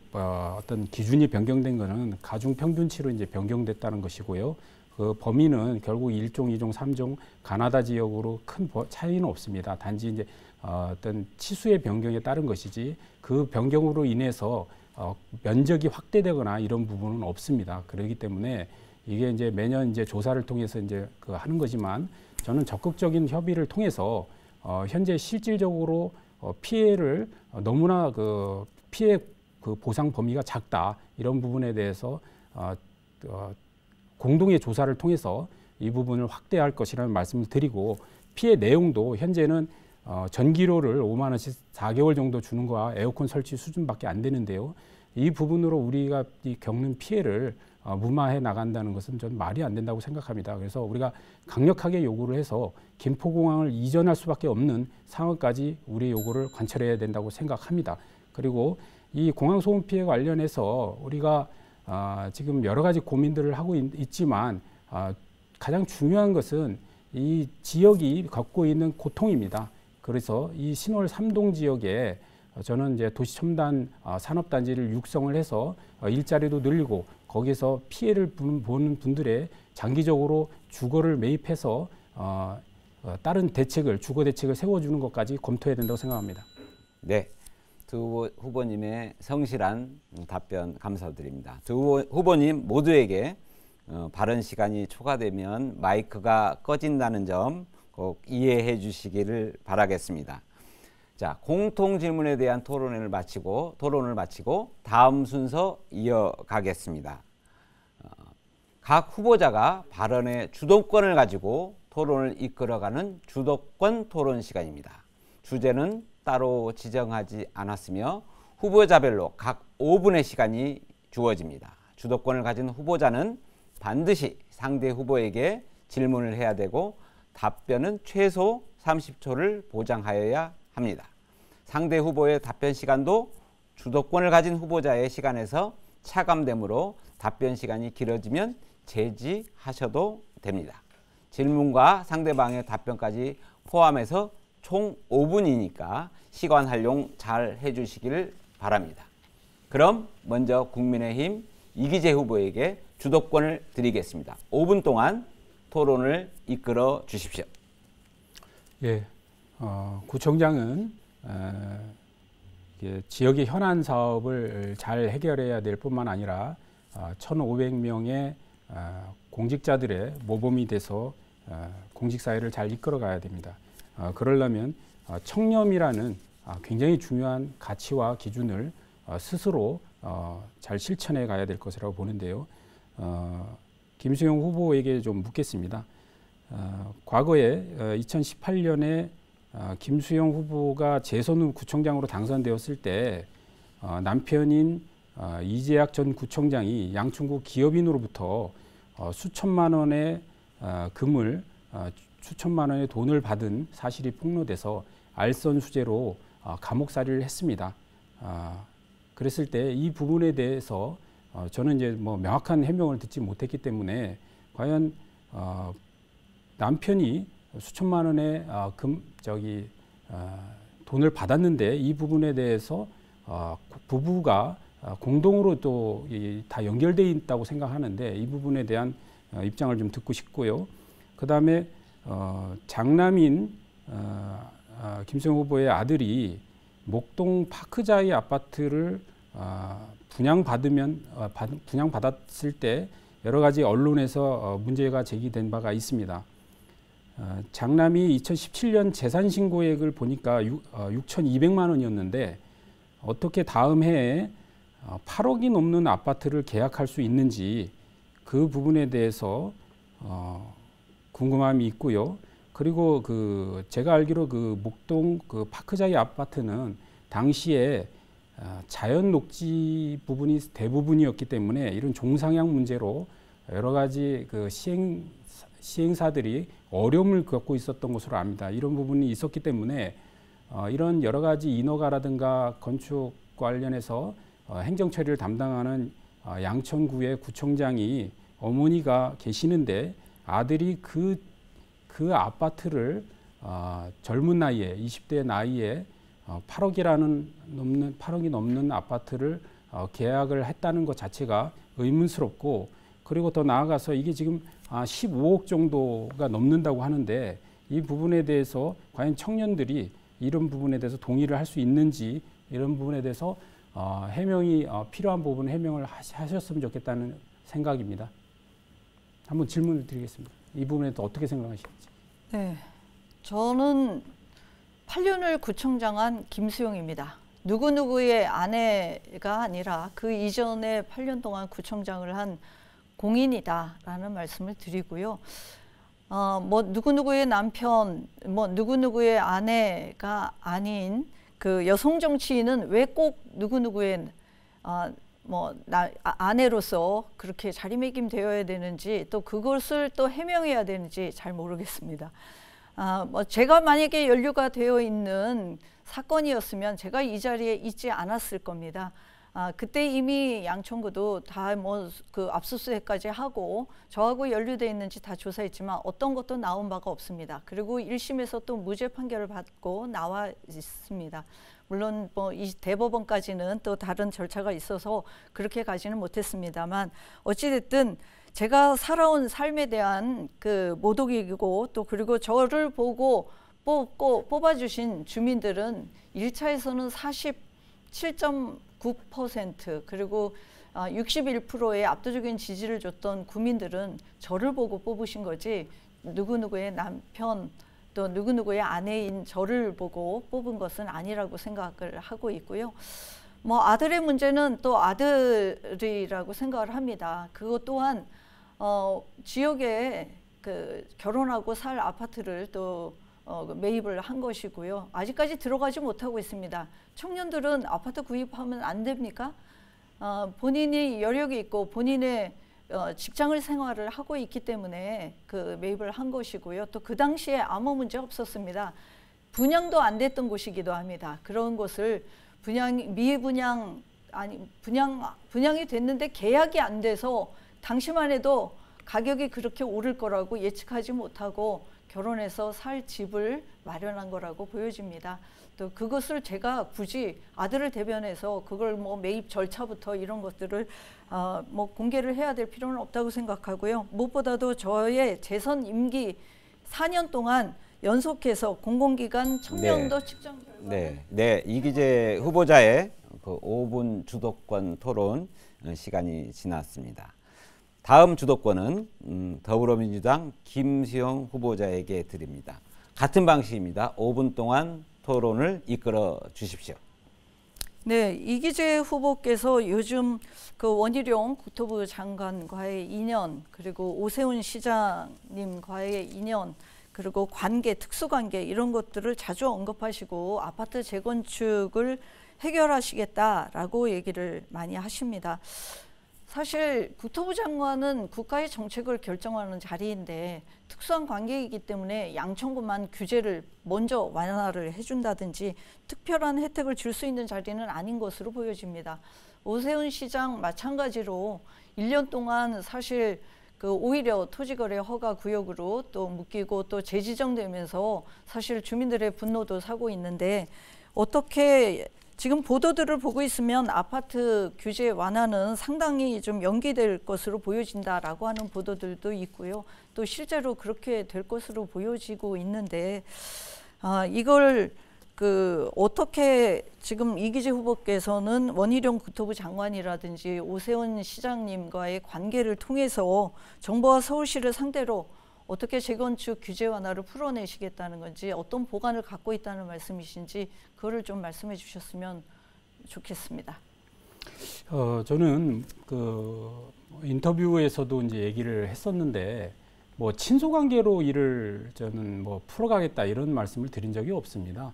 어떤 기준이 변경된 것은 가중 평균치로 이제 변경됐다는 것이고요. 그 범위는 결국 1종, 2종, 3종 가나다 지역으로 큰 차이는 없습니다. 단지 이제 어떤 치수의 변경에 따른 것이지 그 변경으로 인해서 면적이 확대되거나 이런 부분은 없습니다. 그렇기 때문에 이게 이제 매년 이제 조사를 통해서 이제 하는 거지만 저는 적극적인 협의를 통해서 현재 실질적으로 피해를 너무나 피해 보상 범위가 작다 이런 부분에 대해서 공동의 조사를 통해서 이 부분을 확대할 것이라는 말씀을 드리고 피해 내용도 현재는 전기료를 5만 원씩 4개월 정도 주는 거와 에어컨 설치 수준밖에 안 되는데요. 이 부분으로 우리가 겪는 피해를 무마해 나간다는 것은 전 말이 안 된다고 생각합니다. 그래서 우리가 강력하게 요구를 해서 김포공항을 이전할 수밖에 없는 상황까지 우리 요구를 관철해야 된다고 생각합니다. 그리고 이 공항 소음 피해 관련해서 우리가 지금 여러 가지 고민들을 하고 있지만 가장 중요한 것은 이 지역이 겪고 있는 고통입니다. 그래서 이 신월 3동 지역에 저는 이제 도시첨단 산업단지를 육성을 해서 일자리도 늘리고 거기서 피해를 보는 분들의 장기적으로 주거를 매입해서 다른 주거 대책을 세워주는 것까지 검토해야 된다고 생각합니다. 네. 두 후보님의 성실한 답변 감사드립니다. 두 후보님 모두에게 발언 시간이 초과되면 마이크가 꺼진다는 점 꼭 이해해 주시기를 바라겠습니다. 자, 공통 질문에 대한 토론을 마치고 다음 순서 이어가겠습니다. 각 후보자가 발언의 주도권을 가지고 토론을 이끌어가는 주도권 토론 시간입니다. 주제는 따로 지정하지 않았으며 후보자별로 각 5분의 시간이 주어집니다. 주도권을 가진 후보자는 반드시 상대 후보에게 질문을 해야 되고 답변은 최소 30초를 보장하여야 합니다. 상대 후보의 답변 시간도 주도권을 가진 후보자의 시간에서 차감되므로 답변 시간이 길어지면 제지하셔도 됩니다. 질문과 상대방의 답변까지 포함해서 총 5분이니까 시간 활용 잘 해주시기를 바랍니다. 그럼 먼저 국민의힘 이기재 후보에게 주도권을 드리겠습니다. 5분 동안 토론을 이끌어 주십시오. 예, 구청장은 지역의 현안 사업을 잘 해결해야 될 뿐만 아니라 1,500명의 공직자들의 모범이 돼서 공직사회를 잘 이끌어가야 됩니다. 그러려면 청렴이라는 굉장히 중요한 가치와 기준을 스스로 잘 실천해 가야 될 것이라고 보는데요. 김수영 후보에게 좀 묻겠습니다. 과거에 2018년에 김수영 후보가 재선 후 구청장으로 당선되었을 때 남편인 이재학 전 구청장이 양천구 기업인으로부터 수천만 원의 금을 수천만 원의 돈을 받은 사실이 폭로돼서 알선수재로 감옥살이를 했습니다. 그랬을 때 이 부분에 대해서 저는 이제 뭐 명확한 해명을 듣지 못했기 때문에 과연 남편이 수천만 원의 돈을 받았는데 이 부분에 대해서 부부가 공동으로 또 다 연결되어 있다고 생각하는데 이 부분에 대한 입장을 좀 듣고 싶고요. 그 다음에 장남인 김수영 후보의 아들이 목동 파크자이 아파트를 분양받았을 때 여러 가지 언론에서 문제가 제기된 바가 있습니다. 장남이 2017년 재산신고액을 보니까 6,200만 원이었는데 어떻게 다음 해에 8억이 넘는 아파트를 계약할 수 있는지 그 부분에 대해서 궁금함이 있고요. 그리고 제가 알기로 목동 파크자이 아파트는 당시에 자연 녹지 부분이 대부분이었기 때문에 이런 종상향 문제로 여러 가지 시행사들이 어려움을 겪고 있었던 것으로 압니다. 이런 부분이 있었기 때문에 이런 여러 가지 인허가라든가 건축 관련해서 행정 처리를 담당하는 양천구의 구청장이 어머니가 계시는데 아들이 그 아파트를 젊은 나이에 20대 나이에 8억이 넘는 아파트를 계약을 했다는 것 자체가 의문스럽고 그리고 더 나아가서 이게 지금 15억 정도가 넘는다고 하는데 이 부분에 대해서 과연 청년들이 이런 부분에 대해서 동의를 할 수 있는지 이런 부분에 대해서 해명이 필요한 부분 해명을 하셨으면 좋겠다는 생각입니다. 한번 질문을 드리겠습니다. 이 부분에 대해서 어떻게 생각하시는지. 네, 저는 8년을 구청장한 김수영입니다. 누구누구의 아내가 아니라 그 이전에 8년 동안 구청장을 한 공인이다라는 말씀을 드리고요. 뭐 누구누구의 남편, 뭐 누구누구의 아내가 아닌 그 여성 정치인은 왜 꼭 누구누구의 아내로서 그렇게 자리매김되어야 되는지 또 그것을 또 해명해야 되는지 잘 모르겠습니다. 뭐 제가 만약에 연루가 되어 있는 사건이었으면 제가 이 자리에 있지 않았을 겁니다. 그때 이미 양천구도 다 그 압수수색까지 하고 저하고 연루돼 있는지 다 조사했지만 어떤 것도 나온 바가 없습니다. 그리고 1심에서 또 무죄 판결을 받고 나와 있습니다. 물론 뭐 이 대법원까지는 또 다른 절차가 있어서 그렇게 가지는 못했습니다만 어찌됐든 제가 살아온 삶에 대한 그 모독이고 또 그리고 저를 보고 뽑아주신 주민들은 1차에서는 47.9% 그리고 61%의 압도적인 지지를 줬던 구민들은 저를 보고 뽑으신 거지 누구누구의 남편 또 누구누구의 아내인 저를 보고 뽑은 것은 아니라고 생각을 하고 있고요. 뭐 아들의 문제는 또 아들이라고 생각을 합니다. 그것 또한 지역에 그 결혼하고 살 아파트를 또 매입을 한 것이고요. 아직까지 들어가지 못하고 있습니다. 청년들은 아파트 구입하면 안 됩니까? 본인이 여력이 있고 본인의 직장을 생활을 하고 있기 때문에 그 매입을 한 것이고요. 또 그 당시에 아무 문제 없었습니다. 분양도 안 됐던 곳이기도 합니다. 그런 곳을 분양이 됐는데 계약이 안 돼서 당시만 해도 가격이 그렇게 오를 거라고 예측하지 못하고 결혼해서 살 집을 마련한 거라고 보여집니다. 또 그것을 제가 굳이 아들을 대변해서 그걸 뭐 매입 절차부터 이런 것들을 뭐 공개를 해야 될 필요는 없다고 생각하고요. 무엇보다도 저의 재선 임기 4년 동안 연속해서 공공기관 1000명도 측정 결과 네, 이기재 후보자의 그 5분 주도권 토론 시간이 지났습니다. 다음 주도권은 더불어민주당 김수영 후보자에게 드립니다. 같은 방식입니다. 5분 동안 토론을 이끌어 주십시오. 네, 이기재 후보께서 요즘 그 원희룡 국토부 장관과의 인연, 그리고 오세훈 시장님과의 인연, 그리고 관계, 특수관계 이런 것들을 자주 언급하시고 아파트 재건축을 해결하시겠다라고 얘기를 많이 하십니다. 사실 국토부 장관은 국가의 정책을 결정하는 자리인데 특수한 관계이기 때문에 양천구만 규제를 먼저 완화를 해준다든지 특별한 혜택을 줄 수 있는 자리는 아닌 것으로 보여집니다. 오세훈 시장 마찬가지로 1년 동안 사실 그 오히려 토지거래 허가 구역으로 또 묶이고 또 재지정되면서 사실 주민들의 분노도 사고 있는데 어떻게 지금 보도들을 보고 있으면 아파트 규제 완화는 상당히 좀 연기될 것으로 보여진다라고 하는 보도들도 있고요. 또 실제로 그렇게 될 것으로 보여지고 있는데 이걸 어떻게 지금 이기재 후보께서는 원희룡 국토부 장관이라든지 오세훈 시장님과의 관계를 통해서 정부와 서울시를 상대로 어떻게 재건축 규제 완화를 풀어내시겠다는 건지 어떤 보관을 갖고 있다는 말씀이신지 그거를 좀 말씀해 주셨으면 좋겠습니다. 저는 그 인터뷰에서도 이제 얘기를 했었는데 뭐 친소관계로 일을 저는 뭐 풀어가겠다 이런 말씀을 드린 적이 없습니다.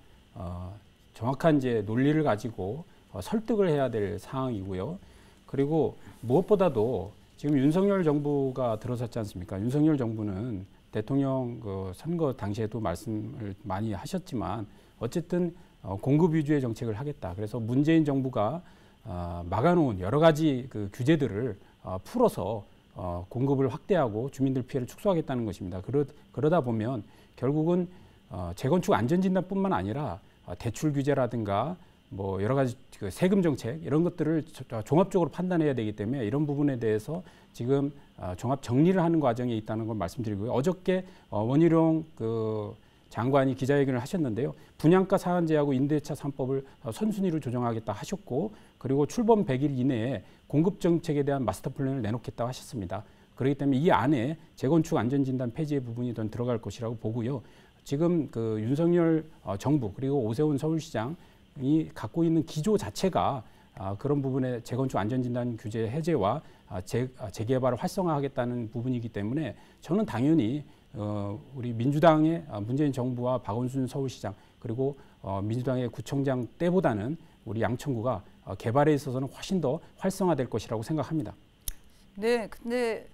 정확한 이제 논리를 가지고 설득을 해야 될 상황이고요. 그리고 무엇보다도 지금 윤석열 정부가 들어섰지 않습니까? 윤석열 정부는 대통령 그 선거 당시에도 말씀을 많이 하셨지만 어쨌든 공급 위주의 정책을 하겠다. 그래서 문재인 정부가 막아놓은 여러 가지 그 규제들을 풀어서 공급을 확대하고 주민들 피해를 축소하겠다는 것입니다. 그러다 보면 결국은 재건축 안전진단뿐만 아니라 대출 규제라든가 뭐 여러 가지 그 세금 정책 이런 것들을 종합적으로 판단해야 되기 때문에 이런 부분에 대해서 지금 종합 정리를 하는 과정에 있다는 걸 말씀드리고요. 어저께 원희룡 그 장관이 기자회견을 하셨는데요. 분양가 상한제하고 임대차 3법을 선순위로 조정하겠다 하셨고 그리고 출범 100일 이내에 공급 정책에 대한 마스터 플랜을 내놓겠다고 하셨습니다. 그렇기 때문에 이 안에 재건축 안전진단 폐지의 부분이 더 들어갈 것이라고 보고요. 지금 그 윤석열 정부 그리고 오세훈 서울시장 이 갖고 있는 기조 자체가 그런 부분에 재건축 안전진단 규제 해제와 재개발을 활성화하겠다는 부분이기 때문에 저는 당연히 우리 민주당의 문재인 정부와 박원순 서울시장 그리고 민주당의 구청장 때보다는 우리 양천구가 개발에 있어서는 훨씬 더 활성화될 것이라고 생각합니다. 네, 근데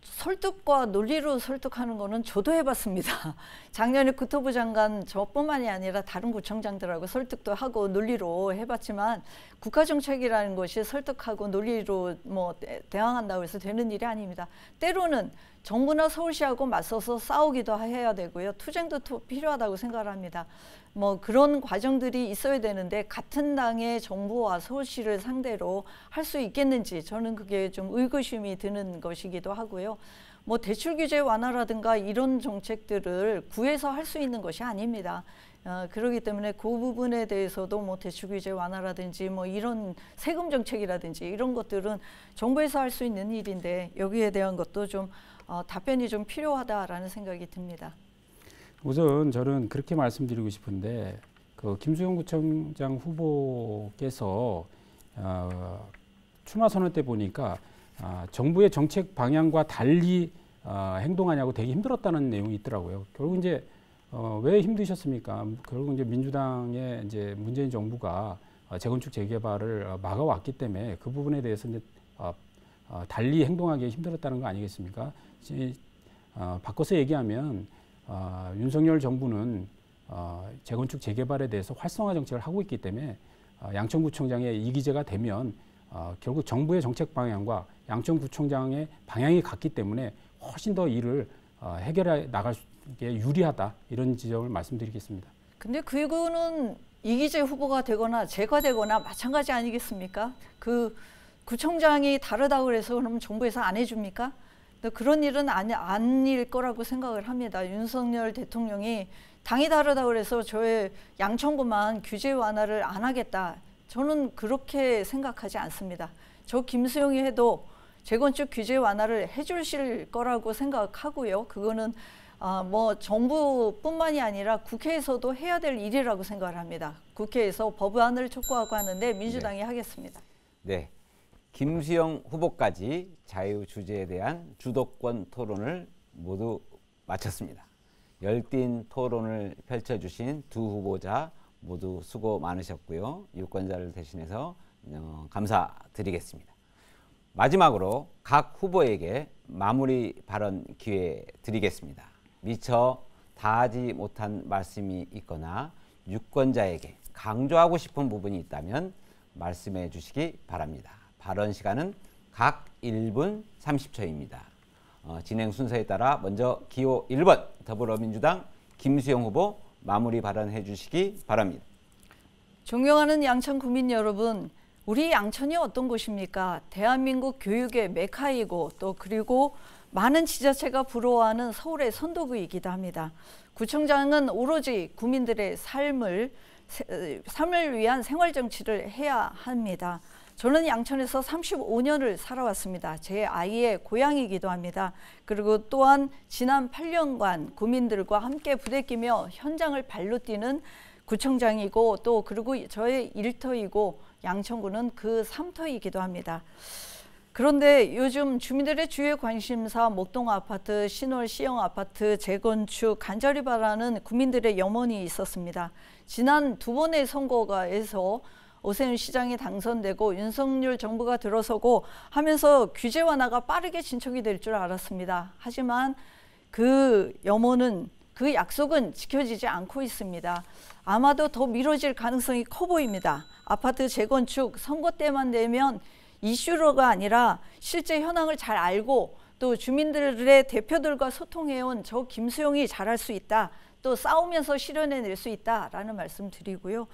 설득과 논리로 설득하는 거는 저도 해봤습니다. 작년에 국토부 장관 저뿐만이 아니라 다른 구청장들하고 설득도 하고 논리로 해봤지만 국가정책이라는 것이 설득하고 논리로 뭐 대항한다고 해서 되는 일이 아닙니다. 때로는 정부나 서울시하고 맞서서 싸우기도 해야 되고요. 투쟁도 필요하다고 생각을 합니다. 뭐 그런 과정들이 있어야 되는데 같은 당의 정부와 서울시를 상대로 할 수 있겠는지 저는 그게 좀 의구심이 드는 것이기도 하고요. 뭐 대출 규제 완화라든가 이런 정책들을 구해서 할 수 있는 것이 아닙니다. 그렇기 때문에 그 부분에 대해서도 뭐 대출 규제 완화라든지 뭐 이런 세금 정책이라든지 이런 것들은 정부에서 할 수 있는 일인데 여기에 대한 것도 좀 답변이 좀 필요하다라는 생각이 듭니다. 우선 저는 그렇게 말씀드리고 싶은데 그 김수영 구청장 후보께서 출마 선언 때 보니까 정부의 정책 방향과 달리 행동하냐고 되게 힘들었다는 내용이 있더라고요. 결국 이제 왜 힘드셨습니까? 결국 이제 민주당의 이제 문재인 정부가 재건축 재개발을 막아왔기 때문에 그 부분에 대해서 이제 달리 행동하기 힘들었다는 거 아니겠습니까? 바꿔서 얘기하면 윤석열 정부는 재건축 재개발에 대해서 활성화 정책을 하고 있기 때문에 양천구청장의 이기재가 되면 결국 정부의 정책 방향과 양천구청장의 방향이 같기 때문에 훨씬 더 일을 해결해 나갈 게 유리하다 이런 지적을 말씀드리겠습니다. 근데 그거는 이기재 후보가 되거나 제가 되거나 마찬가지 아니겠습니까? 그 구청장이 다르다고 그래서 그러면 정부에서 안 해줍니까? 그런 일은 아닐 거라고 생각을 합니다. 윤석열 대통령이 당이 다르다고 그래서 저의 양천구만 규제 완화를 안 하겠다. 저는 그렇게 생각하지 않습니다. 저 김수영이 해도 재건축 규제 완화를 해주실 거라고 생각하고요. 그거는 뭐 정부뿐만이 아니라 국회에서도 해야 될 일이라고 생각을 합니다. 국회에서 법안을 촉구하고 하는데 민주당이 하겠습니다. 네, 김수영 후보까지 자유 주제에 대한 주도권 토론을 모두 마쳤습니다. 열띤 토론을 펼쳐주신 두 후보자 모두 수고 많으셨고요. 유권자를 대신해서 감사드리겠습니다. 마지막으로 각 후보에게 마무리 발언 기회 드리겠습니다. 미처 다하지 못한 말씀이 있거나 유권자에게 강조하고 싶은 부분이 있다면 말씀해 주시기 바랍니다. 발언 시간은 각 1분 30초입니다. 진행 순서에 따라 먼저 기호 1번 더불어민주당 김수영 후보 마무리 발언해 주시기 바랍니다. 존경하는 양천 구민 여러분, 우리 양천이 어떤 곳입니까? 대한민국 교육의 메카이고 또 그리고 많은 지자체가 부러워하는 서울의 선도구이기도 합니다. 구청장은 오로지 국민들의 삶을 위한 생활 정치를 해야 합니다. 저는 양천에서 35년을 살아왔습니다. 제 아이의 고향이기도 합니다. 그리고 또한 지난 8년간 구민들과 함께 부대끼며 현장을 발로 뛰는 구청장이고 또 그리고 저의 일터이고 양천구는 그 3터이기도 합니다. 그런데 요즘 주민들의 주요 관심사 목동 아파트, 신월 시형 아파트 재건축 간절히 바라는 국민들의 염원이 있었습니다. 지난 두 번의 선거가에서 오세훈 시장이 당선되고 윤석열 정부가 들어서고 하면서 규제 완화가 빠르게 진척이 될 줄 알았습니다. 하지만 그 염원은 그 약속은 지켜지지 않고 있습니다. 아마도 더 미뤄질 가능성이 커 보입니다. 아파트 재건축 선거 때만 되면 이슈로가 아니라 실제 현황을 잘 알고 또 주민들의 대표들과 소통해온 저 김수영이 잘할 수 있다. 또 싸우면서 실현해낼 수 있다라는 말씀 드리고요.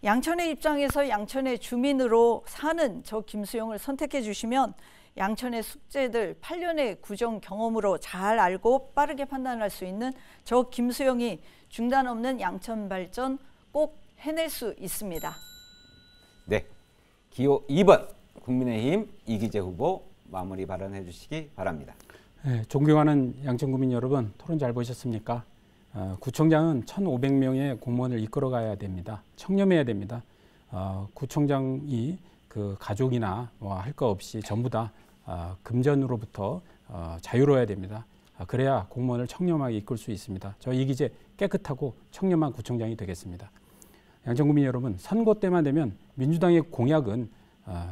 양천의 입장에서 양천의 주민으로 사는 저 김수영을 선택해 주시면 양천의 숙제들 8년의 구정 경험으로 잘 알고 빠르게 판단할 수 있는 저 김수영이 중단 없는 양천 발전 꼭 해낼 수 있습니다. 네, 기호 2번 국민의힘 이기재 후보 마무리 발언해 주시기 바랍니다. 네, 존경하는 양천구민 여러분, 토론 잘 보셨습니까? 구청장은 1,500명의 공무원을 이끌어가야 됩니다. 청렴해야 됩니다. 구청장이 그 가족이나 할 거 없이 전부 다 금전으로부터 자유로워야 됩니다. 그래야 공무원을 청렴하게 이끌 수 있습니다. 저 이기재 깨끗하고 청렴한 구청장이 되겠습니다. 양천구민 여러분, 선거 때만 되면 민주당의 공약은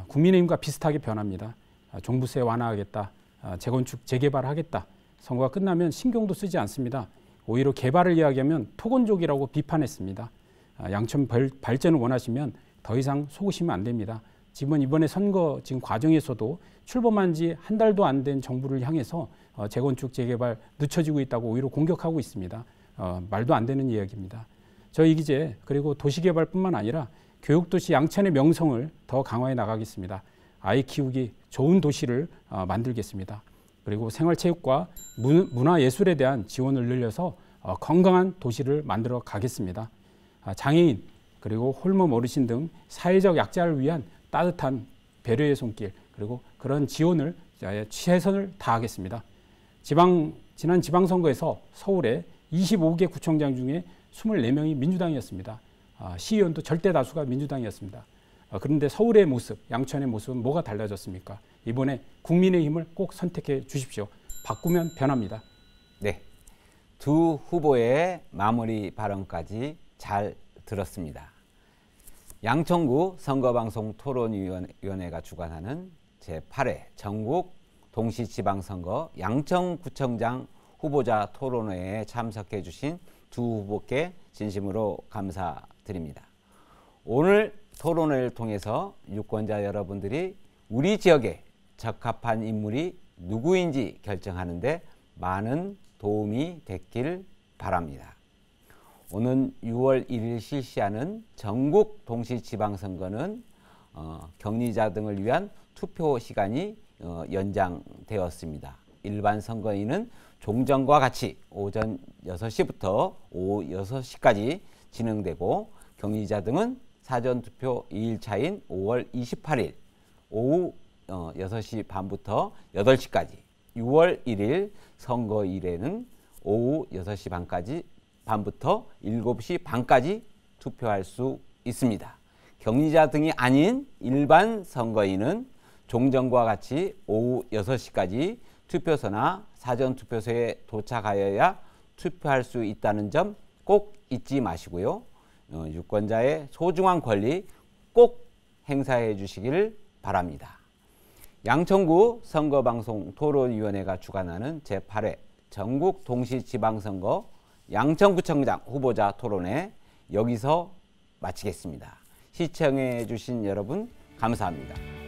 국민의힘과 비슷하게 변합니다. 종부세 완화하겠다, 재건축 재개발하겠다. 선거가 끝나면 신경도 쓰지 않습니다. 오히려 개발을 이야기하면 토건족이라고 비판했습니다. 양천 발전을 원하시면 더 이상 속으시면 안 됩니다. 이번에 선거 과정에서도 출범한 지 한 달도 안 된 정부를 향해서 재건축 재개발 늦춰지고 있다고 오히려 공격하고 있습니다. 말도 안 되는 이야기입니다. 저 이기재 그리고 도시개발뿐만 아니라 교육도시 양천의 명성을 더 강화해 나가겠습니다. 아이 키우기 좋은 도시를 만들겠습니다. 그리고 생활체육과 문화예술에 대한 지원을 늘려서 건강한 도시를 만들어 가겠습니다. 장애인 그리고 홀몸 어르신 등 사회적 약자를 위한 따뜻한 배려의 손길 그리고 그런 지원을 최선을 다하겠습니다. 지난 지방선거에서 서울의 25개 구청장 중에 24명이 민주당이었습니다. 시의원도 절대 다수가 민주당이었습니다. 그런데 서울의 모습, 양천의 모습은 뭐가 달라졌습니까? 이번에 국민의힘을 꼭 선택해 주십시오. 바꾸면 변합니다. 네, 두 후보의 마무리 발언까지 잘 들었습니다. 양천구 선거방송 토론위원회가 주관하는 제8회 전국 동시지방선거 양천구청장 후보자 토론회에 참석해 주신 두 후보께 진심으로 감사드립니다. 오늘 토론회를 통해서 유권자 여러분들이 우리 지역에 적합한 인물이 누구인지 결정하는데 많은 도움이 됐길 바랍니다. 오는 6월 1일 실시하는 전국 동시지방선거는 격리자 등을 위한 투표 시간이 연장되었습니다. 일반 선거인은 종전과 같이 오전 6시부터 오후 6시까지 진행되고 격리자 등은 사전투표 2일차인 5월 28일 오후 6시 반부터 8시까지 6월 1일 선거일에는 오후 6시 반부터 7시 반까지 투표할 수 있습니다. 격리자 등이 아닌 일반 선거인은 종전과 같이 오후 6시까지 투표소나 사전투표소에 도착하여야 투표할 수 있다는 점 꼭 잊지 마시고요. 유권자의 소중한 권리 꼭 행사해 주시기를 바랍니다. 양천구 선거방송 토론위원회가 주관하는 제8회 전국 동시지방선거 양천구청장 후보자 토론회 여기서 마치겠습니다. 시청해 주신 여러분 감사합니다.